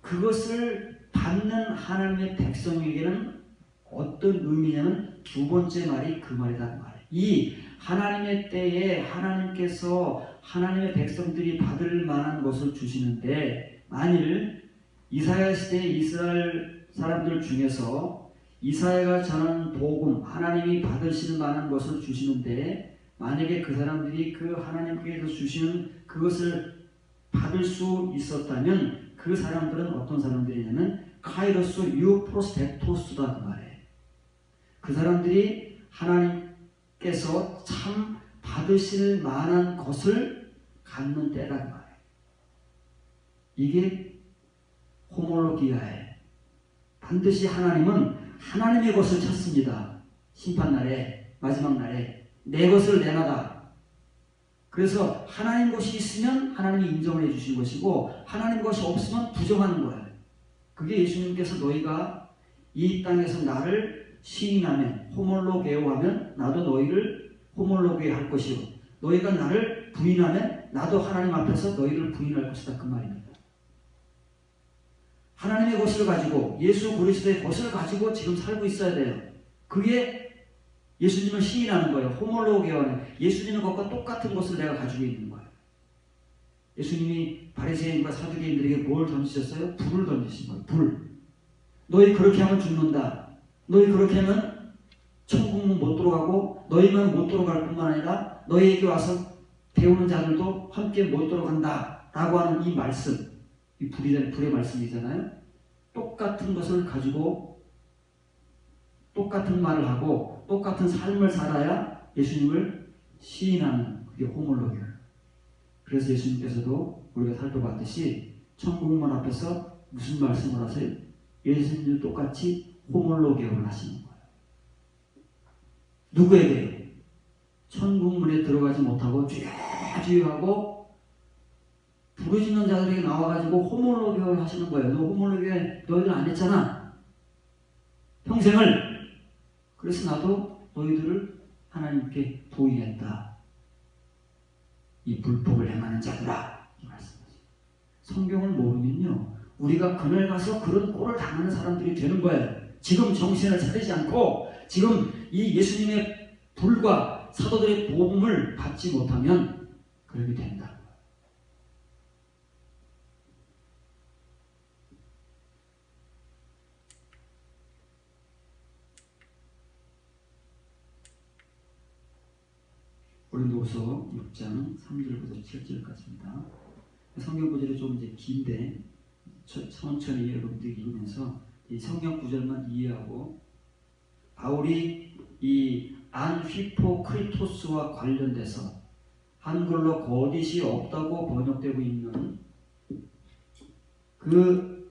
A: 그것을 받는 하나님의 백성에게는 어떤 의미냐면 두 번째 말이 그 말이다 그 말이에요. 이 하나님의 때에 하나님께서 하나님의 백성들이 받을 만한 것을 주시는데 만일 이사야 시대의 이스라엘 사람들 중에서 이사야가 전하는 복음 하나님이 받으실 만한 것을 주시는데 만약에 그 사람들이 그 하나님께서 주시는 그것을 받을 수 있었다면 그 사람들은 어떤 사람들이냐면 카이로스 유프로스펙토스다 그 말이에요. 그 사람들이 하나님께서 참 받으실 만한 것을 갖는 때다 그 말이에요. 이게 호몰로기아예요. 반드시 하나님은 하나님의 것을 찾습니다. 심판날에 마지막 날에 내 것을 내놔다. 그래서 하나님 것이 있으면 하나님이 인정을 해주신 것이고 하나님 것이 없으면 부정하는 거예요. 그게 예수님께서 너희가 이 땅에서 나를 시인하면 호몰로게오하면 나도 너희를 호몰로게 할 것이요 너희가 나를 부인하면 나도 하나님 앞에서 너희를 부인할 것이다. 그 말입니다. 하나님의 것을 가지고 예수 그리스도의 것을 가지고 지금 살고 있어야 돼요. 그게 예수님을 시인하는 거예요. 호몰로게어는 예수님의 것과 똑같은 것을 내가 가지고 있는 거예요. 예수님이 바리새인과 사두개인들에게 뭘 던지셨어요? 불을 던지신 거예요. 불. 너희 그렇게 하면 죽는다. 너희 그렇게 하면 천국은 못 들어가고 너희만 못 들어갈 뿐만 아니라 너희에게 와서 배우는 자들도 함께 못 들어간다 라고 하는 이 말씀, 이 불의 말씀이잖아요. 똑같은 것을 가지고 똑같은 말을 하고 똑같은 삶을 살아야 예수님을 시인하는 그게 호몰로게어예요. 그래서 예수님께서도 우리가 살펴봤듯이 천국문 앞에서 무슨 말씀을 하세요? 예수님도 똑같이 호몰로게어를 하시는 거예요. 누구에게요? 천국문에 들어가지 못하고 쥐하고 부르짖는 자들에게 나와가지고 호몰로게어를 하시는 거예요. 너 호몰로게어 너희들 안 했잖아. 평생을. 그래서 나도 너희들을 하나님께 부인했다. 이 불법을 행하는 자들아. 이 말씀이죠. 성경을 모르면요, 우리가 그날 가서 그런 꼴을 당하는 사람들이 되는 거예요. 지금 정신을 차리지 않고 지금 이 예수님의 불과 사도들의 복음을 받지 못하면 그렇게 된다. 고린도후서 6장 3절부터 7절까지입니다. 성경 구절이 좀 이제 긴데 천천히 여러분들이 읽으면서 이 성경 구절만 이해하고 바울이 이 안휘포크리토스와 관련돼서 한글로 거짓이 없다고 번역되고 있는 그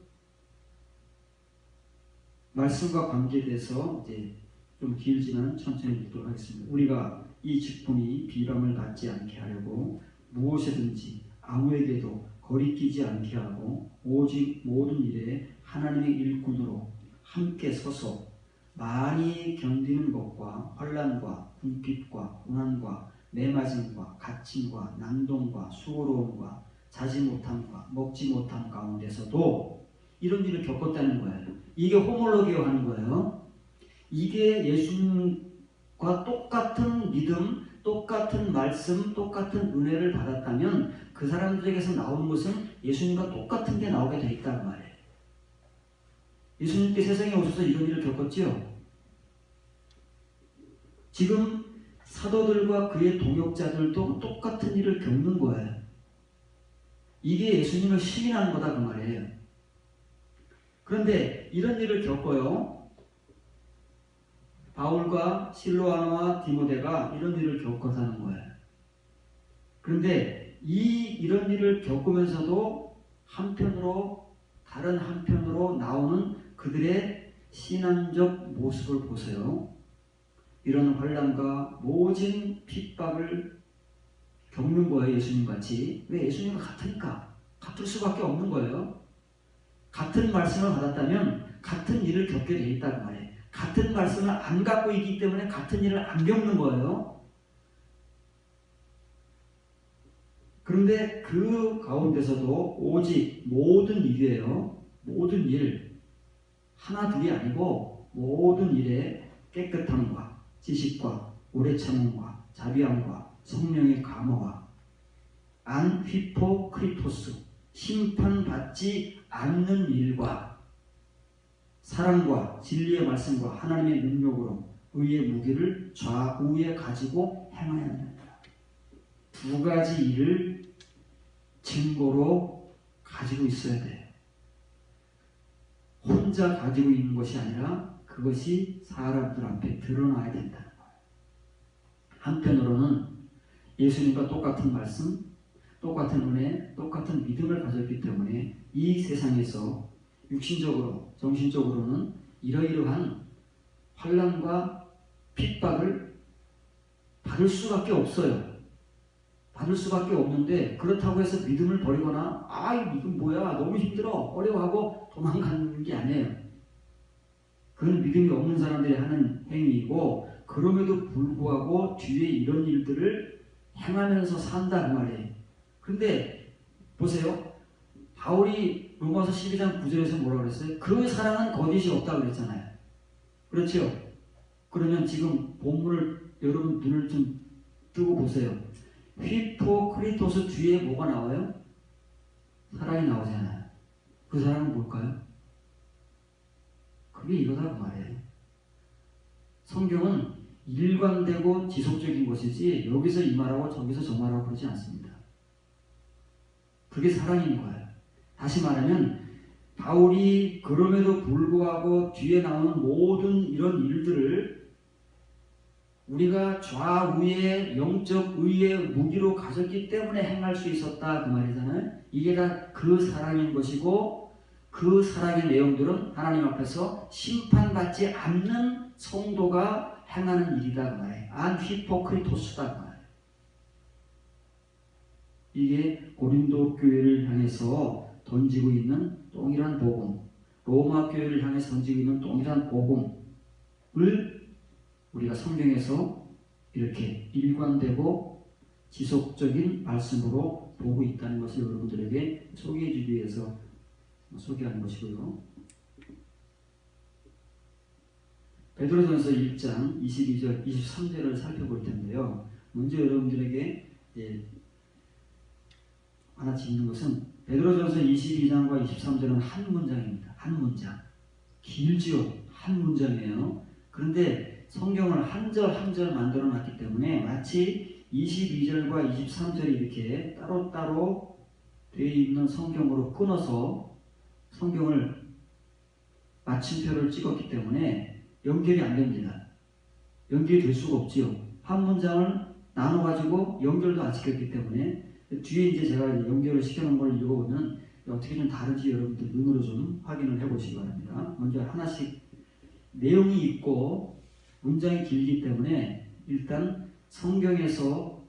A: 말씀과 관계돼서 이제 좀 길지만 천천히 읽도록 하겠습니다. 우리가 이 직분이 비방을 받지 않게 하려고 무엇이든지 아무에게도 거리끼지 않게 하고 오직 모든 일에 하나님의 일꾼으로 함께 서서 많이 견디는 것과 환난과 궁핍과 고난과 매맞음과 갇힘과 난동과 수고로움과 자지 못함과 먹지 못함 가운데서도 이런 일을 겪었다는 거예요. 이게 호몰로게어 하는 거예요. 이게 예수님과 똑같은 믿음, 똑같은 말씀, 똑같은 은혜를 받았다면 그 사람들에게서 나온 것은 예수님과 똑같은 게 나오게 돼 있다는 말이에요. 예수님께 세상에 오셔서 이런 일을 겪었지요. 지금 사도들과 그의 동역자들도 똑같은 일을 겪는 거예요. 이게 예수님을 시인하는 거다 그 말이에요. 그런데 이런 일을 겪어요. 바울과 실로아나와 디모데가 이런 일을 겪어서 하는 거예요. 그런데 이런 일을 겪으면서도 다른 한편으로 나오는 그들의 신앙적 모습을 보세요. 이런 환난과 모진 핍박을 겪는 거예요. 예수님같이. 왜? 예수님과 같으니까. 같을 수밖에 없는 거예요. 같은 말씀을 받았다면 같은 일을 겪게 돼 있다는 말이에요. 같은 말씀을 안 갖고 있기 때문에 같은 일을 안 겪는 거예요. 그런데 그 가운데서도 오직 모든 일이에요. 모든 일. 하나 둘이 아니고 모든 일에 깨끗함과 지식과 오래 참음과 자비함과 성령의 감화와 안휘포크리토스 심판받지 않는 일과 사랑과 진리의 말씀과 하나님의 능력으로 의의 무기를 좌우에 가지고 행하여야 합니다. 두 가지 일을 증거로 가지고 있어야 돼요. 혼자 가지고 있는 것이 아니라 그것이 사람들 앞에 드러나야 된다는 거예요. 한편으로는 예수님과 똑같은 말씀, 똑같은 은혜, 똑같은 믿음을 가졌기 때문에 이 세상에서 육신적으로, 정신적으로는 이러이러한 환난과 핍박을 받을 수밖에 없어요. 받을 수밖에 없는데 그렇다고 해서 믿음을 버리거나 이건 뭐야 너무 힘들어 어려워하고 도망가는 게 아니에요. 그건 믿음이 없는 사람들이 하는 행위이고 그럼에도 불구하고 뒤에 이런 일들을 행하면서 산다 그 말이에요. 그런데 보세요. 바울이 로마서 12장 9절에서 뭐라고 그랬어요? 그 사랑은 거짓이 없다고 그랬잖아요. 그렇죠? 그러면 지금 본문을 여러분 눈을 좀 뜨고 보세요. 휘포크리토스 뒤에 뭐가 나와요? 사랑이 나오잖아요. 그 사랑은 뭘까요? 그게 이거다 그 말이에요. 성경은 일관되고 지속적인 것이지 여기서 이 말하고 저기서 저 말하고 그러지 않습니다. 그게 사랑인 거예요. 다시 말하면 바울이 그럼에도 불구하고 뒤에 나오는 모든 이런 일들을 우리가 좌우의 영적 의의 무기로 가졌기 때문에 행할 수 있었다 그 말이잖아요. 이게 다 그 사랑인 것이고 그 사랑의 내용들은 하나님 앞에서 심판받지 않는 성도가 행하는 일이다 그 말이에요. 안 히포크리토스다 그 말이에요. 이게 고린도 교회를 향해서 던지고 있는 동일한 복음, 로마 교회를 향해서 던지고 있는 동일한 복음을 우리가 성경에서 이렇게 일관되고 지속적인 말씀으로 보고 있다는 것을 여러분들에게 소개해 주기 위해서 소개하는 것이고요. 베드로전서 1장 22절, 23절을 살펴볼 텐데요. 먼저 여러분들에게 하나 짚는 것은 베드로전서 22장과 23절은 한 문장입니다. 한 문장. 길지요. 한 문장이에요. 그런데 성경을 한 절 한 절 만들어 놨기 때문에 마치 22절과 23절이 이렇게 따로따로 되어 있는 성경으로 끊어서 성경을 마침표를 찍었기 때문에 연결이 안 됩니다. 연결이 될 수가 없지요. 한 문장을 나눠가지고 연결도 안 시켰기 때문에 뒤에 이제 제가 연결을 시켜놓은 걸 읽어보면 어떻게 좀 다른지 여러분들 눈으로 좀 확인을 해보시기 바랍니다. 먼저 하나씩 내용이 있고 문장이 길기 때문에 일단 성경에서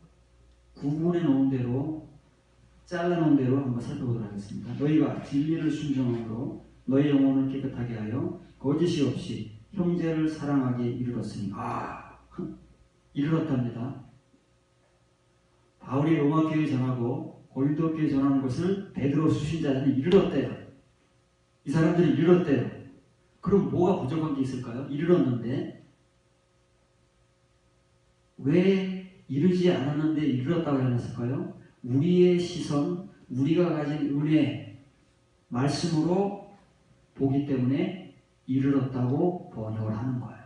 A: 구분해 놓은 대로 잘라 놓은 대로 한번 살펴보도록 하겠습니다. 너희가 진리를 순종함으로 너희 영혼을 깨끗하게 하여 거짓이 없이 형제를 사랑하게 이르렀으니 이르렀답니다. 바울이 로마 교회에 전하고 고린도 교회에 전하는 것을 베드로 수신자들이 이르렀대요. 이 사람들이 이르렀대요. 그럼 뭐가 부족한 게 있을까요? 이르렀는데 왜 이르지 않았는데 이르렀다고 해놨을까요? 우리의 시선, 우리가 가진 은혜, 말씀으로 보기 때문에 이르렀다고 번역을 하는 거예요.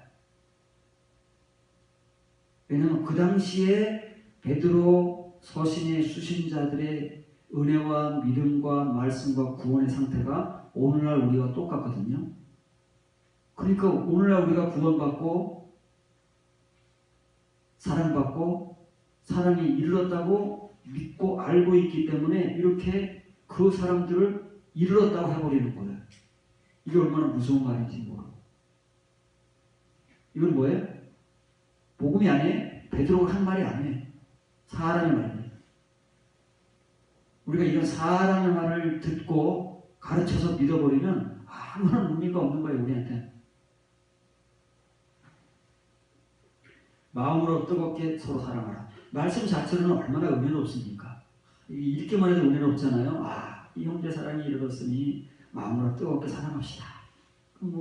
A: 왜냐하면 그 당시에 베드로 서신의 수신자들의 은혜와 믿음과 말씀과 구원의 상태가 오늘날 우리와 똑같거든요. 그러니까 오늘날 우리가 구원받고 사랑받고 사랑이 이르렀다고 믿고 알고 있기 때문에 이렇게 그 사람들을 이르렀다고 해버리는 거예요. 이게 얼마나 무서운 말인지 모르고. 이건 뭐예요? 복음이 아니에요. 베드로가 한 말이 아니에요. 사람의 말이에요. 우리가 이런 사람의 말을 듣고 가르쳐서 믿어버리면 아무런 의미가 없는 거예요. 우리한테. 마음으로 뜨겁게 서로 사랑하라. 말씀 자체로는 얼마나 은혜는 없습니까? 읽기만 해도 은혜는 없잖아요. 이 형제 사랑이 이르렀으니 마음으로 뜨겁게 사랑합시다. 그럼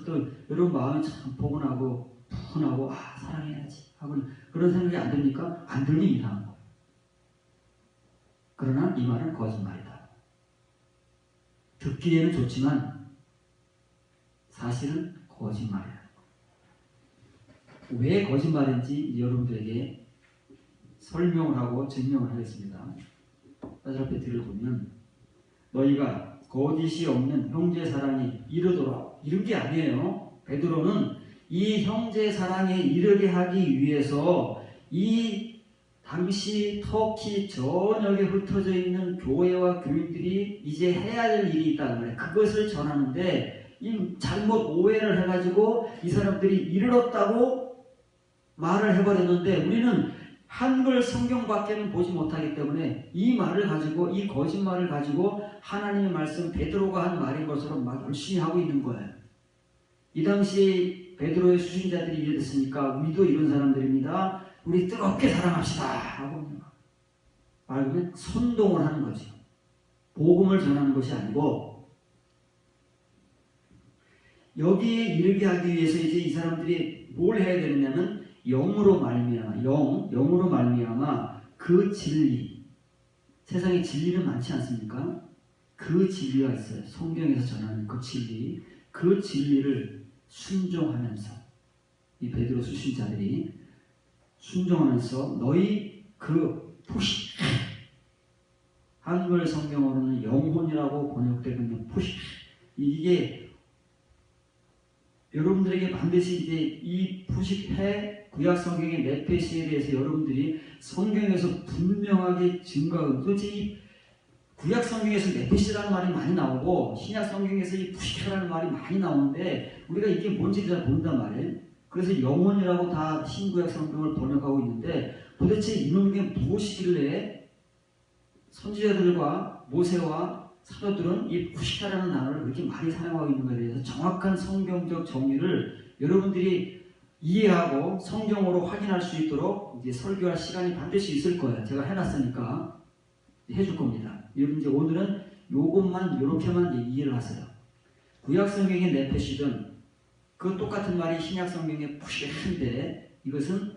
A: 또 여러분 마음이 참 포근하고 푸근하고 사랑해야지 하고 그런 생각이 안 듭니까? 안 들면 이상한 거예요. 그러나 이 말은 거짓말이다. 듣기에는 좋지만 사실은 거짓말이야. 왜 거짓말인지 여러분들에게 설명을 하고 증명을 하겠습니다. 사실 앞에 들어보면 너희가 거짓이 없는 형제 사랑이 이르도록 이른 게 아니에요. 베드로는 이 형제 사랑에 이르게 하기 위해서 이 당시 터키 전역에 흩어져 있는 교회와 교인들이 이제 해야 될 일이 있다는 거예요. 그것을 전하는데 이 잘못 오해를 해가지고 이 사람들이 이르렀다고 말을 해버렸는데 우리는 한글 성경밖에는 보지 못하기 때문에 이 말을 가지고 이 거짓말을 가지고 하나님의 말씀 베드로가 한 말인 것으로 막 열심히 하고 있는 거예요. 이 당시에 베드로의 수신자들이 이랬으니까 우리도 이런 사람들입니다. 우리 뜨겁게 사랑합시다 하고 말하면 선동을 하는 거죠. 복음을 전하는 것이 아니고 여기에 이르게 하기 위해서 이제 이 사람들이 뭘 해야 되느냐면 영으로 말미암아 영으로 말미암아 그 진리, 세상에 진리는 많지 않습니까? 그 진리가 있어요. 성경에서 전하는 그 진리, 그 진리를 순종하면서 이 베드로 수신자들이 순종하면서 너희 그 푸시, 한글 성경으로는 영혼이라고 번역되고 있는 푸시, 이게 여러분들에게 반드시 이제 이 푸시해 구약 성경의 네페시에 대해서 여러분들이 성경에서 분명하게 증거하고, 도대체 이 구약 성경에서 네페시라는 말이 많이 나오고 신약 성경에서 이 푸시해라는 말이 많이 나오는데 우리가 이게 뭔지 잘 모른단 말이에요. 그래서 영혼이라고 다 신구약 성경을 번역하고 있는데 도대체 이놈에게 무엇이길래 선지자들과 모세와 사도들은 이 푸시해라는 단어를 그렇게 많이 사용하고 있는 것에 대해서 정확한 성경적 정의를 여러분들이 이해하고 성경으로 확인할 수 있도록 이제 설교할 시간이 반드시 있을 거예요. 제가 해놨으니까 해줄 겁니다. 여러분 이제 오늘은 요것만 요렇게만 이해를 하세요. 구약 성경의 네페시든 그 똑같은 말이 신약 성경의 푸시해인데 이것은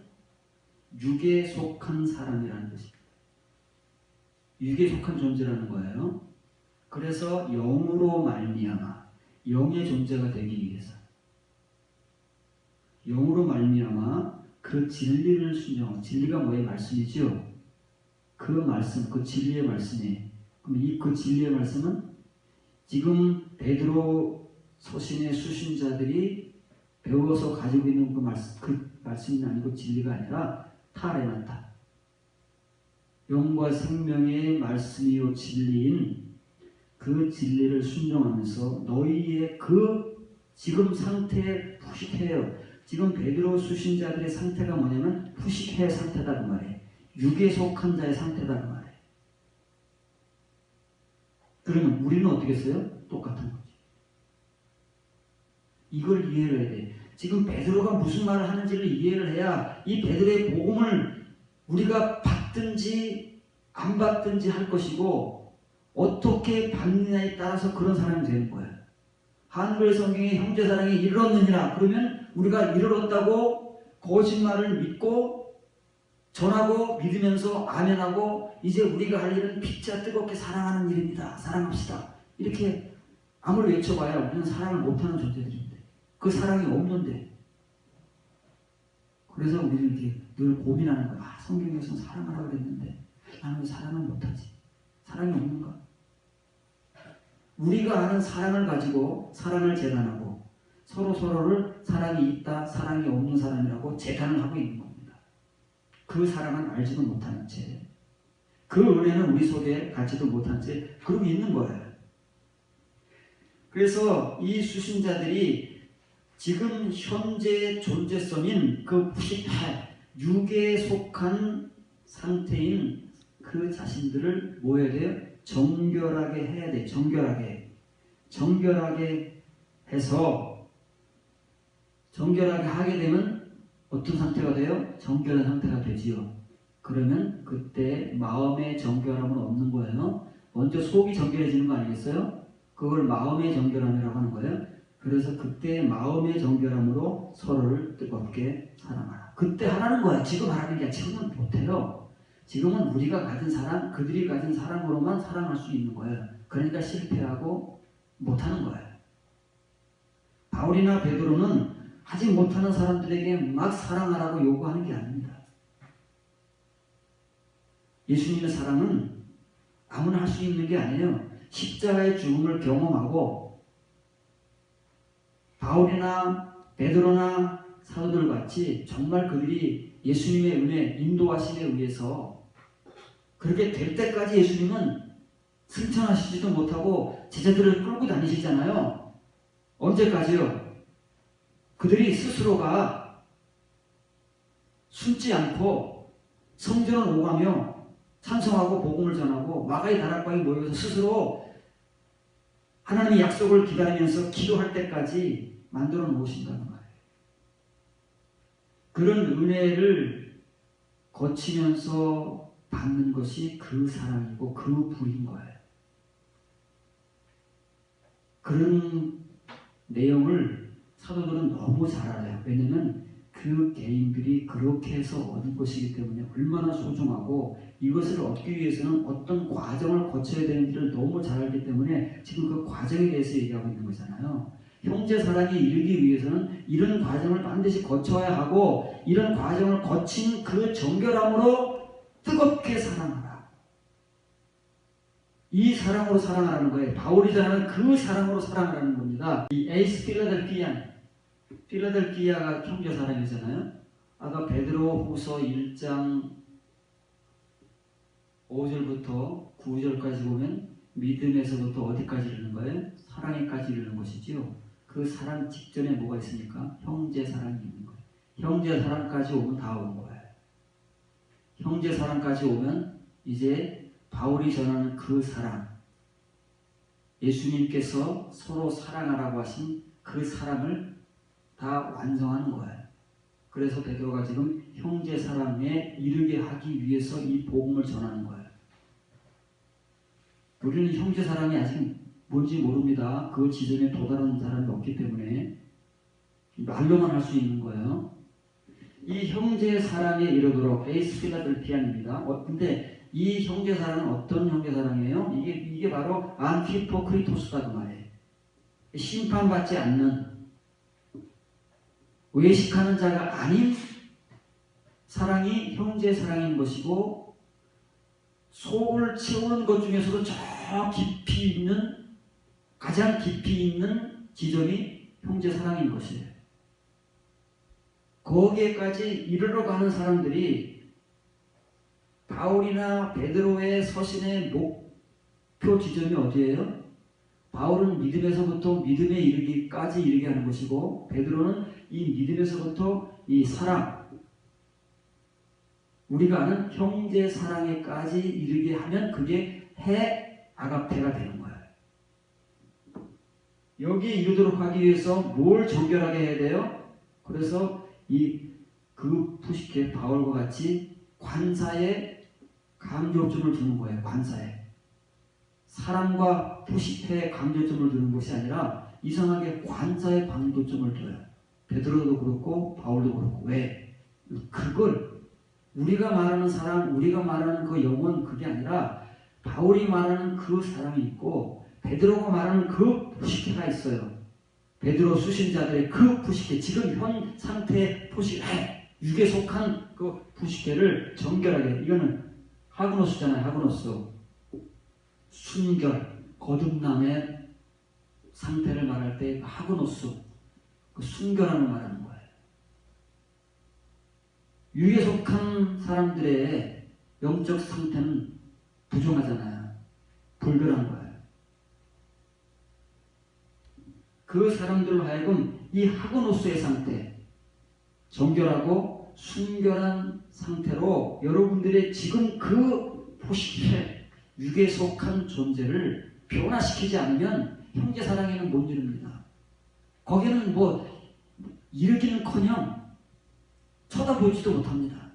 A: 육에 속한 사람이라는 것입니다. 육에 속한 존재라는 거예요. 그래서 영으로 말미암아 영의 존재가 되기 위해서 영으로 말미암아 그 진리를 순종하고, 진리가 뭐의 말씀이죠? 그 말씀, 그 진리의 말씀에, 그럼 그 진리의 말씀은 지금 베드로 서신의 수신자들이 배워서 가지고 있는 그 말씀이 아니고 진리가 아니라 타레나타, 영과 생명의 말씀이요 진리인 그 진리를 순종하면서 너희의 그 지금 상태에 푸식해요. 지금 베드로 수신자들의 상태가 뭐냐면 푸식해 상태다 그 말이에요. 육에 속한 자의 상태다 그 말이에요. 그러면 우리는 어떻게 했어요? 똑같은 거지. 이걸 이해를 해야 돼. 지금 베드로가 무슨 말을 하는지를 이해를 해야 이 베드로의 복음을 우리가 받든지 안 받든지 할 것이고 어떻게 받느냐에 따라서 그런 사람이 되는 거예요. 한글 성경에 형제사랑이 이르렀느니라 그러면 우리가 이르렀다고 거짓말을 믿고 전하고 믿으면서 아멘하고 이제 우리가 할 일은 피차 뜨겁게 사랑하는 일입니다. 사랑합시다. 이렇게 아무리 외쳐봐야 우리는 사랑을 못하는 존재들인데 그 사랑이 없는데 그래서 우리는 이렇게 늘 고민하는 거야. 아, 성경에서는 사랑하라고 그랬는데 나는 왜 사랑을 못하지? 사랑이 없는가? 우리가 아는 사랑을 가지고 사랑을 재단하고 서로를 사랑이 있다, 사랑이 없는 사람이라고 재단을 하고 있는 겁니다. 그 사랑은 알지도 못하는 채, 그 은혜는 우리 속에 갖지도 못한 채 그러고 있는 거예요. 그래서 이 수신자들이 지금 현재의 존재성인 그 98, 육에 속한 상태인 그 자신들을 뭐 해야 돼요? 정결하게 해야 돼. 정결하게 해서 정결하게 하게 되면 어떤 상태가 돼요? 정결한 상태가 되지요. 그러면 그때 마음의 정결함은 없는 거예요. 먼저 속이 정결해지는 거 아니겠어요? 그걸 마음의 정결함이라고 하는 거예요. 그래서 그때 마음의 정결함으로 서로를 뜨겁게 사랑하라. 그때 하라는 거야. 지금 하라는 게 지금은 못해요. 지금은 우리가 가진 사랑, 그들이 가진 사랑으로만 사랑할 수 있는 거예요. 그러니까 실패하고 못하는 거예요. 바울이나 베드로는 하지 못하는 사람들에게 막 사랑하라고 요구하는 게 아닙니다. 예수님의 사랑은 아무나 할 수 있는 게 아니에요. 십자가의 죽음을 경험하고 바울이나 베드로나 사도들 같이 정말 그들이 예수님의 은혜, 인도하심에 의해서 그렇게 될 때까지 예수님은 승천하시지도 못하고 제자들을 끌고 다니시잖아요. 언제까지요? 그들이 스스로가 숨지 않고 성전을 오가며 찬송하고 복음을 전하고 마가의 다락방에 모여서 스스로 하나님의 약속을 기다리면서 기도할 때까지 만들어 놓으신다는 거예요. 그런 은혜를 거치면서 받는 것이 그 사랑이고 그 불인 거예요. 그런 내용을 사도들은 너무 잘 알아요. 왜냐하면 그 개인들이 그렇게 해서 얻은 것이기 때문에 얼마나 소중하고 이것을 얻기 위해서는 어떤 과정을 거쳐야 되는지를 너무 잘 알기 때문에 지금 그 과정에 대해서 얘기하고 있는 거잖아요. 형제 사랑에 이르기 위해서는 이런 과정을 반드시 거쳐야 하고 이런 과정을 거친 그 정결함으로 뜨겁게 사랑하라. 이 사랑으로 사랑하라는 거예요. 바울이 전하는 그 사랑으로 사랑하라는 겁니다. 이 에이스 필라델피아가 형제 사랑이잖아요. 아까 베드로 후서 1장 5절부터 9절까지 보면 믿음에서부터 어디까지 이르는 거예요? 사랑에까지 이르는 것이지요. 그 사랑 직전에 뭐가 있습니까? 형제 사랑이 있는 거예요. 형제 사랑까지 오면 다 온 거예요. 형제 사랑까지 오면 이제 바울이 전하는 그 사랑, 예수님께서 서로 사랑하라고 하신 그 사랑을 다 완성하는 거예요. 그래서 베드로가 지금 형제 사랑에 이르게 하기 위해서 이 복음을 전하는 거예요. 우리는 형제 사랑이 아직 뭔지 모릅니다. 그 지점에 도달하는 사람이 없기 때문에 말로만 할 수 있는 거예요. 이 형제 사랑에 이르도록 에이스 필라델피아입니다. 근데 이 형제 사랑은 어떤 형제 사랑이에요? 이게 바로 안티포크리토스다 그 말이에요. 심판받지 않는, 외식하는 자가 아닌 사랑이 형제 사랑인 것이고, 속을 채우는 것 중에서도 저 깊이 있는, 가장 깊이 있는 지점이 형제 사랑인 것이에요. 거기에까지 이르러 가는 사람들이 바울이나 베드로의 서신의 목표 지점이 어디예요? 바울은 믿음에서부터 믿음에 이르기까지 이르게 하는 것이고, 베드로는 이 믿음에서부터 이 사랑, 우리가 아는 형제 사랑에까지 이르게 하면 그게 아가페가 되는 거예요. 여기에 이르도록 하기 위해서 뭘 정결하게 해야 돼요? 그래서 그 푸시케 바울과 같이 관사에 강조점을 두는 거예요. 관사에. 사랑과 푸시케에 강조점을 두는 것이 아니라 이상하게 관사에 강조점을 둬요. 베드로도 그렇고 바울도 그렇고. 왜? 그걸 우리가 말하는 사랑, 우리가 말하는 그 영혼, 그게 아니라 바울이 말하는 그 사랑이 있고 베드로가 말하는 그 푸시케가 있어요. 베드로 수신자들의 그 푸시케, 지금 현 상태의 푸시케, 육에 속한 그 푸시케를 정결하게, 이거는 하그노스잖아요. 하그노스. 순결, 거듭남의 상태를 말할 때 하그노스, 그 순결함을 말하는 거예요. 육에 속한 사람들의 영적 상태는 부정하잖아요. 불결한 거예요. 그 사람들로 하여금 이 하그노스의 상태, 정결하고 순결한 상태로 여러분들의 지금 그 포식해 육에 속한 존재를 변화시키지 않으면 형제사랑에는 못 이릅니다. 거기는 뭐 이르기는커녕 쳐다보지도 못합니다.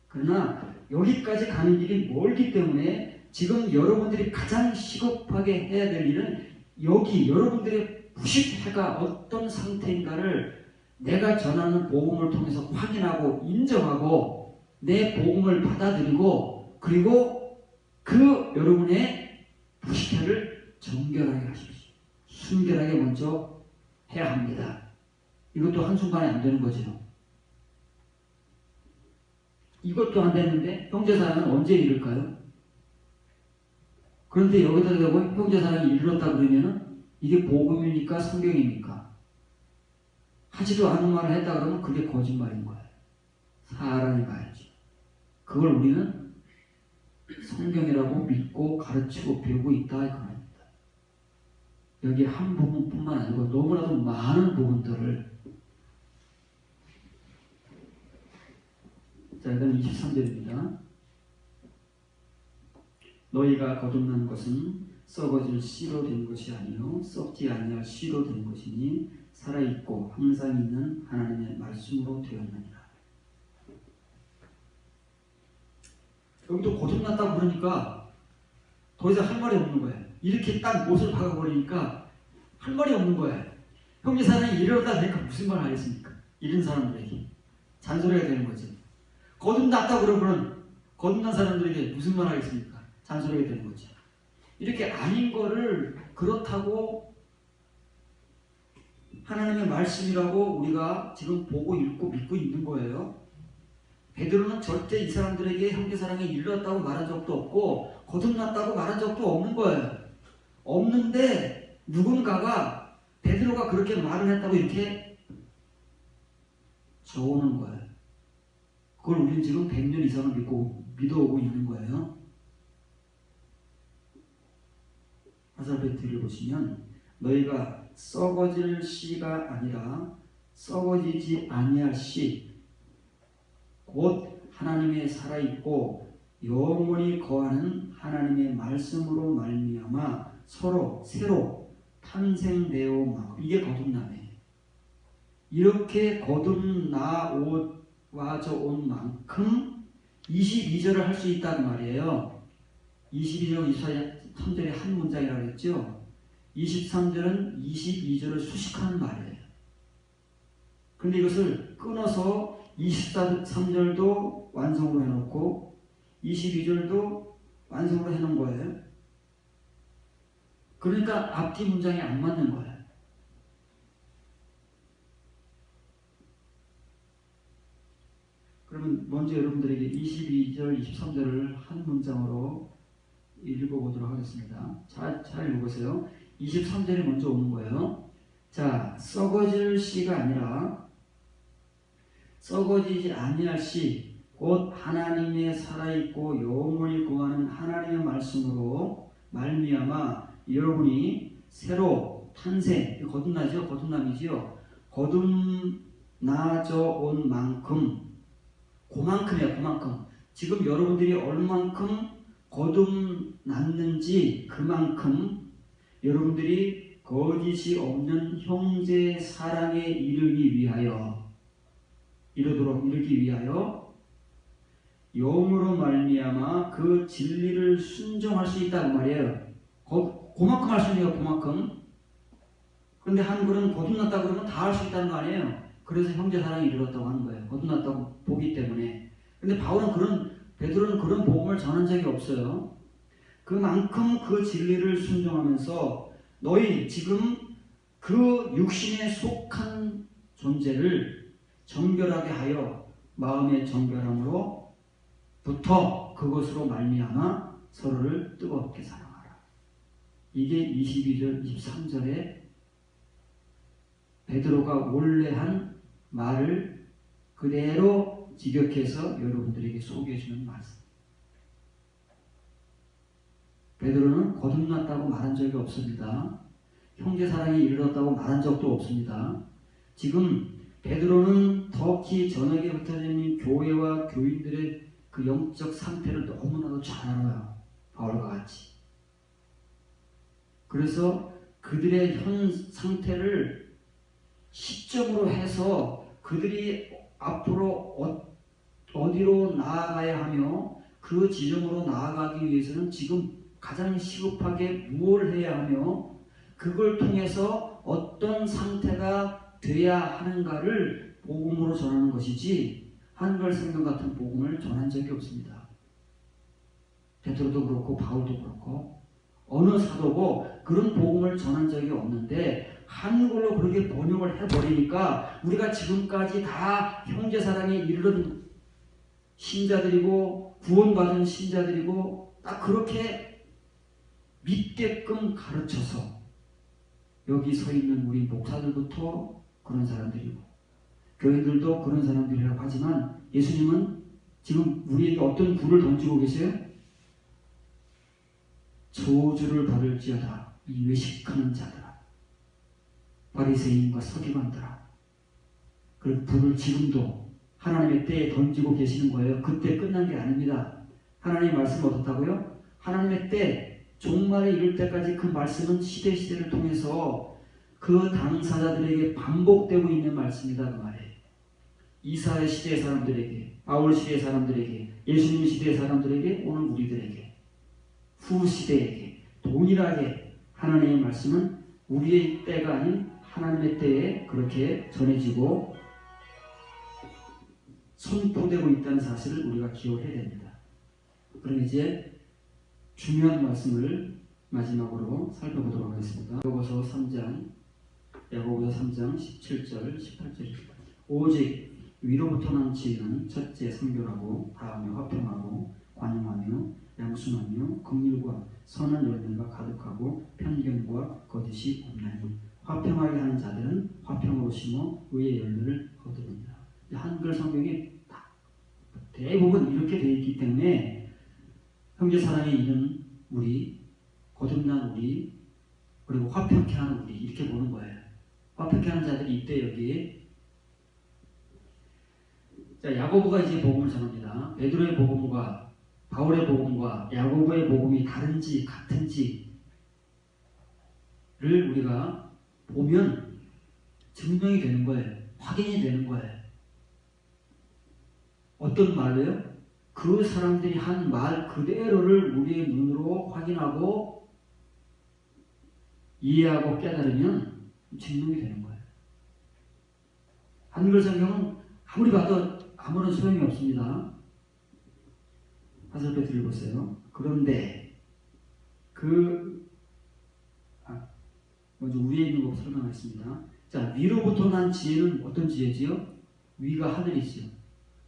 A: 그러나 여기까지 가는 길이 멀기 때문에 지금 여러분들이 가장 시급하게 해야 될 일은 여기 여러분들의 푸시케가 어떤 상태인가를 내가 전하는 복음을 통해서 확인하고 인정하고 내 복음을 받아들이고, 그리고 그 여러분의 푸시케를 정결하게 하십시오. 순결하게 먼저 해야 합니다. 이것도 한순간에 안 되는 거죠. 이것도 안 되는데 형제사랑은 언제 이룰까요? 그런데 여기다 대고 형제사랑이 이르렀다 그러면은 이게 복음입니까? 성경입니까? 하지도 않은 말을 했다 그러면 그게 거짓말인 거예요. 사람이 봐야죠. 그걸 우리는 성경이라고 믿고 가르치고 배우고 있다 이 말입니다. 여기 한 부분뿐만 아니고 너무나도 많은 부분들을. 자, 일단 23절입니다. 너희가 거듭난 것은 썩어질 씨로 된 것이 아니요 썩지 아니할 씨로 된 것이니 살아있고 항상 있는 하나님의 말씀으로 되었느니라. 여기도 거듭났다고 그러니까 더 이상 할 말이 없는 거예요. 이렇게 딱 못을 박아버리니까 할 말이 없는 거예요. 형제사랑이 이러다 보니까 무슨 말 하겠습니까? 이런 사람들에게 잔소리가 되는 거죠. 거듭났다고 그러면 거듭난 사람들에게 무슨 말 하겠습니까? 잔소리가 되는 거죠. 이렇게 아닌 거를 그렇다고 하나님의 말씀이라고 우리가 지금 보고 읽고 믿고 있는 거예요. 베드로는 절대 이 사람들에게 형제사랑에 이르렀다고 말한 적도 없고 거듭났다고 말한 적도 없는 거예요. 없는데 누군가가 베드로가 그렇게 말을 했다고 이렇게 적어놓은 거예요. 그걸 우리는 지금 100년 이상을 믿어오고 있는 거예요. 화살표를 보시면 너희가 썩어질 씨가 아니라 썩어지지 아니할 씨 곧 하나님의 살아있고 영원히 거하는 하나님의 말씀으로 말미암아 서로 새로 탄생되어 이게 거듭남이에요. 이렇게 거듭나와져 온 만큼 22절을 할 수 있다는 말이에요. 22절, 23절이 한 문장이라고 했죠. 23절은 22절을 수식하는 말이에요. 근데 이것을 끊어서 23절도 완성으로 해놓고 22절도 완성으로 해놓은 거예요. 그러니까 앞뒤 문장이 안 맞는 거예요. 그러면 먼저 여러분들에게 22절, 23절을 한 문장으로 읽어보도록 하겠습니다. 잘 읽어보세요. 23절이 먼저 오는 거예요. 자, 썩어질 씨가 아니라 썩어지지 아니할 씨 곧 하나님의 살아있고 영원히 거하는 하나님의 말씀으로 말미암아 여러분이 새로 탄생, 거듭나죠? 거듭남이지요? 거듭나져 온 만큼 그만큼이야, 그만큼. 지금 여러분들이 얼만큼 거듭났는지 그만큼 여러분들이 거짓이 없는 형제 사랑에 이르기 위하여 영으로 말미암아 그 진리를 순종할 수 있다는 말이에요. 그만큼 할 수 있네요. 그만큼. 그런데 한글은 거듭났다 그러면 다 할 수 있다는 거 아니에요. 그래서 형제 사랑이 이르렀다고 하는 거예요. 거듭났다고 보기 때문에. 근데 베드로는 그런 복음을 전한 적이 없어요. 그만큼 그 진리를 순종하면서 너희 지금 그 육신에 속한 존재를 정결하게 하여 마음의 정결함으로부터 그것으로 말미암아 서로를 뜨겁게 사랑하라. 이게 22절, 23절에 베드로가 원래 한 말을 그대로 직역해서 여러분들에게 소개해 주는 말씀. 베드로는 거듭났다고 말한 적이 없습니다. 형제사랑에 이르렀다고 말한 적도 없습니다. 지금 베드로는 터키 전역에 흩어져 있는 교회와 교인들의 그 영적 상태를 너무나도 잘 알아요. 바울과 같이. 그래서 그들의 현 상태를 시점으로 해서 그들이 앞으로 어디로 나아가야 하며 그 지점으로 나아가기 위해서는 지금 가장 시급하게 무엇을 해야 하며 그걸 통해서 어떤 상태가 돼야 하는가를 복음으로 전하는 것이지 한글 성경 같은 복음을 전한 적이 없습니다. 베드로도 그렇고 바울도 그렇고 어느 사도고 그런 복음을 전한 적이 없는데 한글로 그렇게 번역을 해버리니까 우리가 지금까지 다 형제사랑에 이르는 신자들이고 구원받은 신자들이고 딱 그렇게 믿게끔 가르쳐서 여기 서 있는 우리 목사들부터 그런 사람들이고 교회들도 그런 사람들이라고 하지만 예수님은 지금 우리에게 어떤 불을 던지고 계세요? 저주를 받을지어다 이 외식하는 자들아 바리새인과 서기관들아. 그 불을 지금도 하나님의 때에 던지고 계시는 거예요. 그때 끝난 게 아닙니다. 하나님의 말씀은 어떻다고요? 하나님의 때 종말에 이를 때까지 그 말씀은 시대를 통해서 그 당사자들에게 반복되고 있는 말씀이다 그 말이에요.
B: 이사의 시대의 사람들에게, 바울 시대의 사람들에게, 예수님 시대의 사람들에게, 오늘 우리들에게, 후 시대에게 동일하게 하나님의 말씀은 우리의 때가 아닌 하나님의 때에 그렇게 전해지고 선포되고 있다는 사실을 우리가 기억해야 됩니다. 그럼 이제 중요한 말씀을 마지막으로 살펴보도록 하겠습니다. 야고보서 3장 17절, 18절입니다. 오직 위로부터 난 지혜는 첫째 성결하고 다음에 화평하고 관용하며 양순하며 긍휼과 선한 열매가 가득하고 편견과 거짓이 없나니 화평하게 하는 자들은 화평으로 심어 의의 열매를 거두느니라. 한글 성경이 대부분 이렇게 되어 있기 때문에 형제사랑에 있는 우리, 거듭난 우리, 그리고 화평케 하는 우리 이렇게 보는 거예요. 화평케 하는 자들이 이때 여기에 자, 야고보가 이제 복음을 전합니다. 베드로의 복음과 바울의 복음과 야고보의 복음이 다른지 같은지를 우리가 보면 증명이 되는 거예요. 확인이 되는 거예요. 어떤 말로요? 그 사람들이 한 말 그대로를 우리의 눈으로 확인하고 이해하고 깨달으면 증명이 되는 거예요. 한글 성경은 아무리 봐도 아무런 소용이 없습니다. 화살표 들어보세요. 그런데 먼저 위에 있는 거 설명하겠습니다. 자, 위로부터 난 지혜는 어떤 지혜지요? 위가 하늘이지요.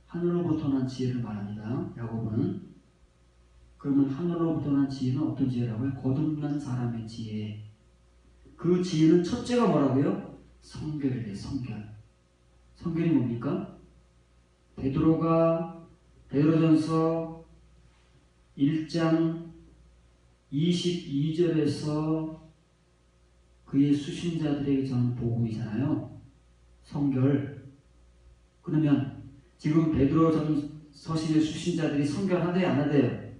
B: 하늘로부터 난 지혜를 말합니다. 야고보는. 그러면 하늘로부터 난 지혜는 어떤 지혜라고요? 거듭난 사람의 지혜. 그 지혜는 첫째가 뭐라고요? 성결이래요. 성결. 성결이 뭡니까? 베드로전서 1장 22절에서 그의 수신자들에게 전한 복음이잖아요. 성결. 그러면 지금 베드로 서신의 수신자들이 성결하대요? 안 하대요?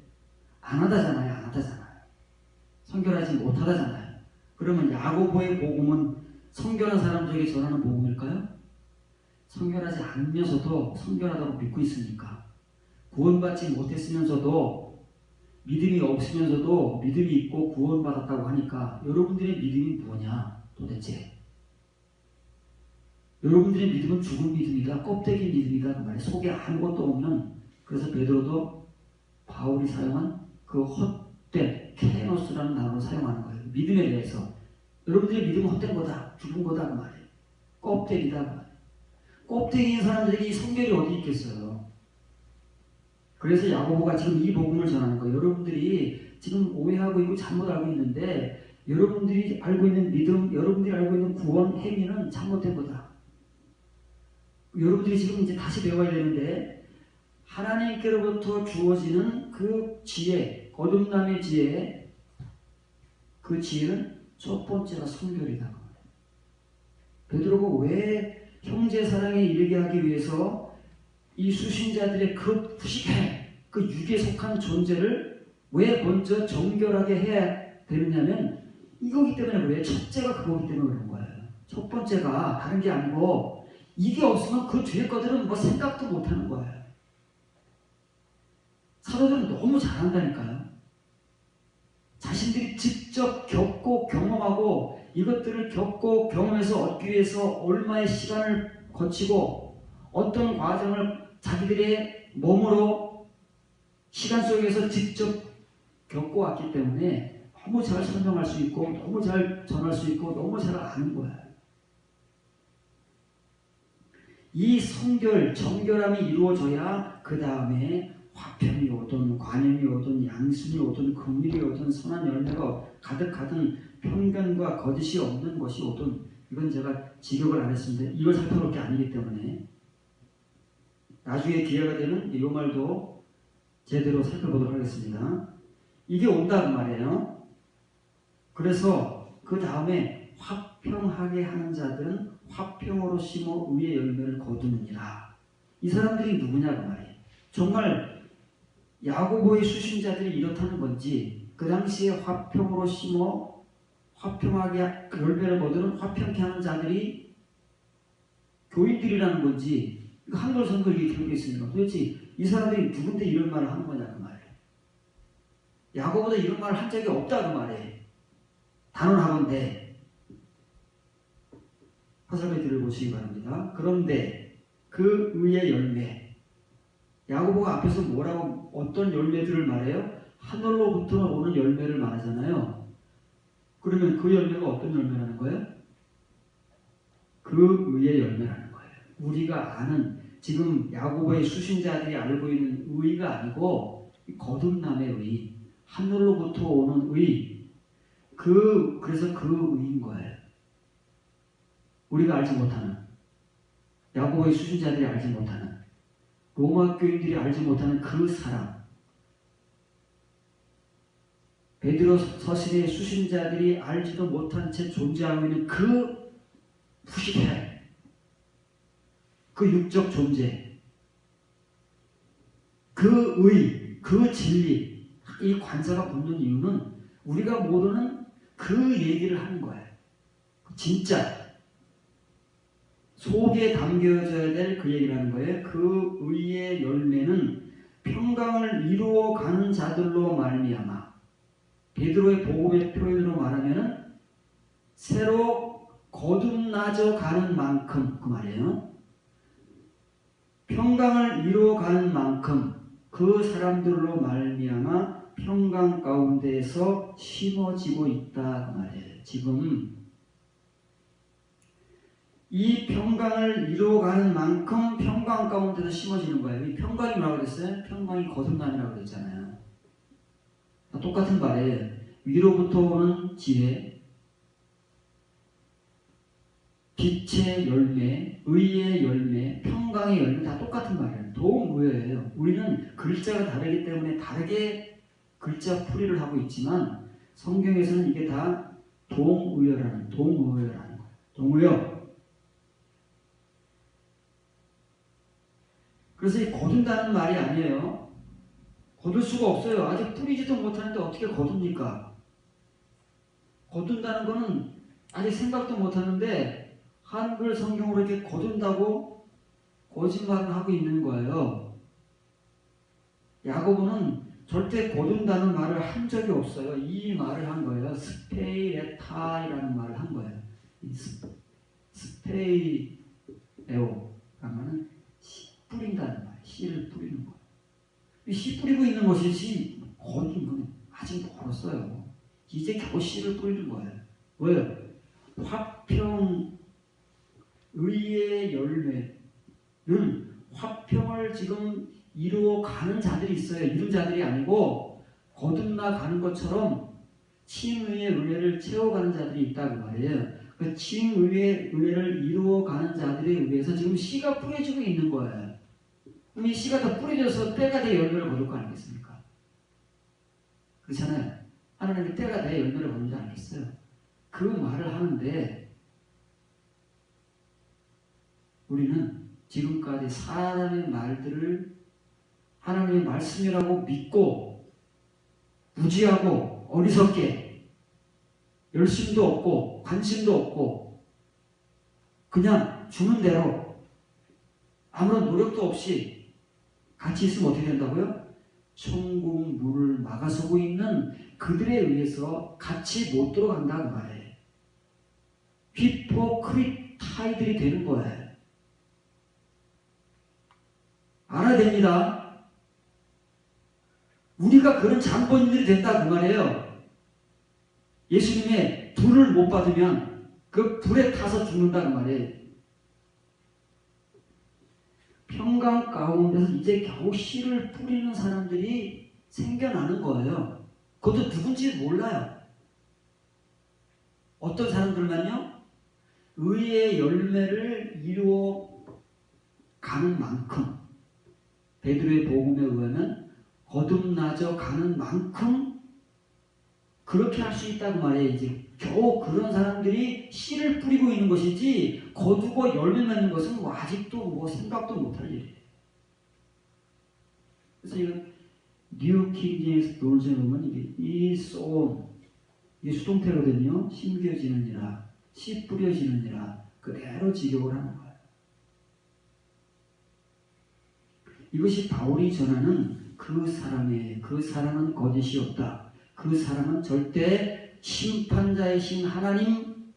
B: 안 하다잖아요. 안 하다잖아요. 성결하지 못하다잖아요. 그러면 야고보의 복음은 성결한 사람들에게 전하는 복음일까요? 성결하지 않으면서도 성결하다고 믿고 있으니까, 구원받지 못했으면서도 믿음이 없으면서도 믿음이 있고 구원받았다고 하니까 여러분들의 믿음이 뭐냐 도대체? 여러분들의 믿음은 죽은 믿음이다, 껍데기 믿음이다 그 말이에요. 속에 아무것도 없는. 그래서 베드로도 바울이 사용한 그 헛된 케노스라는 단어를 사용하는 거예요. 믿음에 대해서 여러분들의 믿음은 헛된 거다, 죽은 거다 그 말이에요. 껍데기다 그 말이에요. 껍데기인 사람들에게 이 성결이 어디 있겠어요? 그래서 야고보가 지금 이 복음을 전하는 거예요. 여러분들이 지금 오해하고 있고 잘못 알고 있는데 여러분들이 알고 있는 믿음, 여러분들이 알고 있는 구원 행위는 잘못된 거다. 여러분들이 지금 이제 다시 배워야 되는데 하나님께로부터 주어지는 그 지혜, 거듭남의 지혜, 그 지혜는 첫 번째가 성결이다. 베드로가 왜 형제 사랑에 이르게 하기 위해서 이 수신자들의 그 부식해, 그 육에 속한 존재를 왜 먼저 정결하게 해야 되느냐면 이거기 때문에 그래요. 첫째가 그거기 때문에 그런 거예요. 첫 번째가 다른 게 아니고 이게 없으면 그 뒤에 것들은 뭐 생각도 못 하는 거예요. 사도들은 너무 잘한다니까요. 자신들이 직접 겪고 경험하고 이것들을 겪고 경험해서 얻기 위해서 얼마의 시간을 거치고 어떤 과정을 자기들의 몸으로 시간 속에서 직접 겪어왔기 때문에 너무 잘 설명할 수 있고 너무 잘 전할 수 있고 너무 잘 아는 거야. 이 성결, 정결함이 이루어져야 그 다음에 화평이 오든 관용이 오든 양순이 오든 긍휼이 오든 선한 열매가 가득하든 편견과 거짓이 없는 것이 오든, 이건 제가 직역을 안 했습니다. 이걸 살펴볼 게 아니기 때문에 나중에 기회가 되면 이 말도 제대로 살펴보도록 하겠습니다. 이게 온다는 말이에요. 그래서 그 다음에 화평하게 하는 자들은 화평으로 심어 의의 열매를 거두느니라. 이 사람들이 누구냐 그 말이에요. 정말 야고보의 수신자들이 이렇다는 건지, 그 당시에 화평으로 심어 화평하게 열매를 거두는 화평케 하는 자들이 교인들이라는 건지, 한글 성경 이렇게 기록되어 있으니까 도대체 이 사람들이 누군데 이런 말을 하는 거냐 그 말이에요. 야고보도 이런 말을 한 적이 없다 그 말이에요. 단언하건대 화살표 들어보시기 바랍니다. 그런데 그 의의 열매, 야고보가 앞에서 뭐라고 어떤 열매들을 말해요? 하늘로부터 오는 열매를 말하잖아요. 그러면 그 열매가 어떤 열매라는 거예요? 그 의의 열매라는 거예요. 우리가 아는 지금 야고보의 수신자들이 알고 있는 의가 아니고 거듭남의 의, 하늘로부터 오는 의, 그래서 그 의인 거예요. 우리가 알지 못하는, 야고보의 수신자들이 알지 못하는, 로마 교인들이 알지 못하는 그 사랑, 베드로 서신의 수신자들이 알지도 못한 채 존재하고 있는 그 부실해, 그 육적 존재, 그 의, 그 진리, 이 관사가 붙는 이유는 우리가 모르는 그 얘기를 하는 거예요. 진짜 속에 담겨져야 될 그 얘기를 하는 거예요. 그 의의 열매는 평강을 이루어가는 자들로 말미암아, 베드로의 복음의 표현으로 말하면은 새로 거듭나져 가는 만큼, 그 말이에요. 평강을 이루어가는 만큼 그 사람들로 말미암아 평강 가운데에서 심어지고 있다 그 말이에요. 지금 이 평강을 이루어가는 만큼 평강 가운데서 심어지는 거예요. 이 평강이 뭐라고 그랬어요? 평강이 거듭남이라고 그랬잖아요. 똑같은 말이에요. 위로부터 오는 지혜, 빛의 열매, 의의 열매, 평강의 열매 다 똑같은 말이에요. 동의어예요. 우리는 글자가 다르기 때문에 다르게 글자 풀이를 하고 있지만 성경에서는 이게 다 동의어라는 거예요. 동의어. 그래서 이 거둔다는 말이 아니에요. 거둘 수가 없어요. 아직 뿌리지도 못하는데 어떻게 거둡니까? 거둔다는 거는 아직 생각도 못하는데 한글 성경으로 이렇게 거둔다고 거짓말을 하고 있는 거예요. 야고보는 절대 거둔다는 말을 한 적이 없어요. 이 말을 한 거예요. 스페이레타이라는 말을 한 거예요. 스페이에오라는 말은 뿌린다는 말이에요. 씨를 뿌리는 거예요. 씨 뿌리고 있는 것이지 거두는 건 아직 멀었어요. 이제 겨우 씨를 뿌리는 거예요. 왜요? 화평, 의의 열매는 화평을 지금 이루어가는 자들이 있어요. 이룬 자들이 아니고 거듭나 가는 것처럼 칭의의 은혜를 채워가는 자들이 있다고 말이에요. 그 칭의의 은혜를 이루어가는 자들에 의해서 지금 씨가 뿌려지고 있는 거예요. 그럼 이 씨가 더 뿌려져서 때가 돼 열매를 거둘 거 아니겠습니까? 그렇잖아요. 하나님이 때가 돼 열매를 거두지 않겠어요? 그 말을 하는데 우리는 지금까지 사람의 말들을 하나님의 말씀이라고 믿고 무지하고 어리석게 열심도 없고 관심도 없고 그냥 주는 대로 아무런 노력도 없이 같이 있으면 어떻게 된다고요? 천국 문을 막아서고 있는 그들에 의해서 같이 못 들어간다는 말이에요. 히포크리타이들이 되는 거예요. 알아야 됩니다. 우리가 그런 장본인들이 된다 그 말이에요. 예수님의 불을 못 받으면 그 불에 타서 죽는다 그 말이에요. 평강 가운데서 이제 겨우 씨를 뿌리는 사람들이 생겨나는 거예요. 그것도 누군지 몰라요. 어떤 사람들만요? 의의 열매를 이루어 가는 만큼 베드로의 복음에 의하면 거듭나져 가는 만큼 그렇게 할 수 있다고 말해요. 이제 겨우 그런 사람들이 씨를 뿌리고 있는 것이지 거두고 열매 맺는 것은 뭐 아직도 뭐 생각도 못할 일이에요. 그래서 이건 뉴 킹제임스 노르제 보면 이게 이게 수동태거든요. 심겨지느니라, 씨 뿌려지느니라 그대로 직역을 하는 거예요. 이것이 바울이 전하는 그 사람은 거짓이 없다. 그 사람은 절대 심판자이신 하나님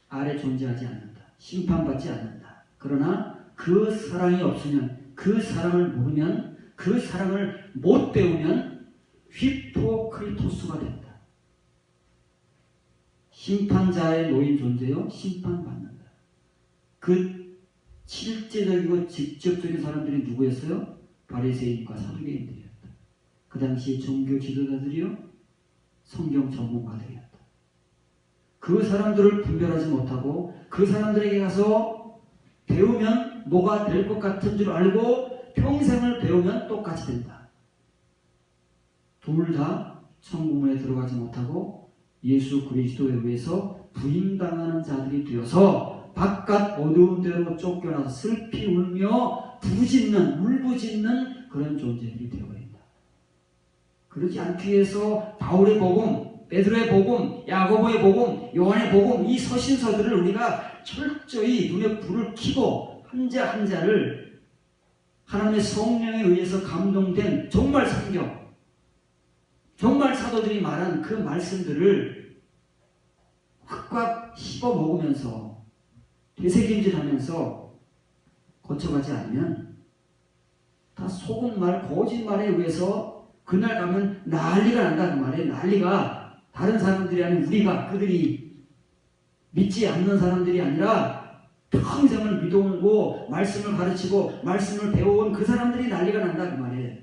B: 아래 존재하지 않는다. 심판받지 않는다. 그러나 그 사랑이 없으면, 그 사랑을 모르면, 그 사랑을 못 배우면 휘포크리토스가 된다. 심판자의 놓인 존재요, 심판받는다. 그 실제적이고 직접적인 사람들이 누구였어요? 바리새인과 사두개인들이었다. 그 당시 종교 지도자들이요, 성경 전문가들이었다. 그 사람들을 분별하지 못하고 그 사람들에게 가서 배우면 뭐가 될 것 같은 줄 알고 평생을 배우면 똑같이 된다. 둘 다 천국문에 들어가지 못하고 예수 그리스도에 의해서 부인당하는 자들이 되어서 바깥 어두운 데로 쫓겨나서 슬피 울며 부짖는, 울부짖는 그런 존재들이 되어버린다. 그러지 않기 위해서 바울의 복음, 베드로의 복음, 야고보의 복음, 요한의 복음, 이 서신서들을 우리가 철저히 눈에 불을 켜고 한자 한자를 하나님의 성령에 의해서 감동된 정말 성경, 정말 사도들이 말한 그 말씀들을 꽉꽉 씹어 먹으면서 되새김질하면서 거쳐가지 않으면 다 속은 말, 거짓말에 의해서 그날 가면 난리가 난다. 그 말이에요. 난리가. 다른 사람들이 아닌 우리가, 그들이 믿지 않는 사람들이 아니라 평생을 믿어오고 말씀을 가르치고 말씀을 배워온 그 사람들이 난리가 난다. 그 말이에요.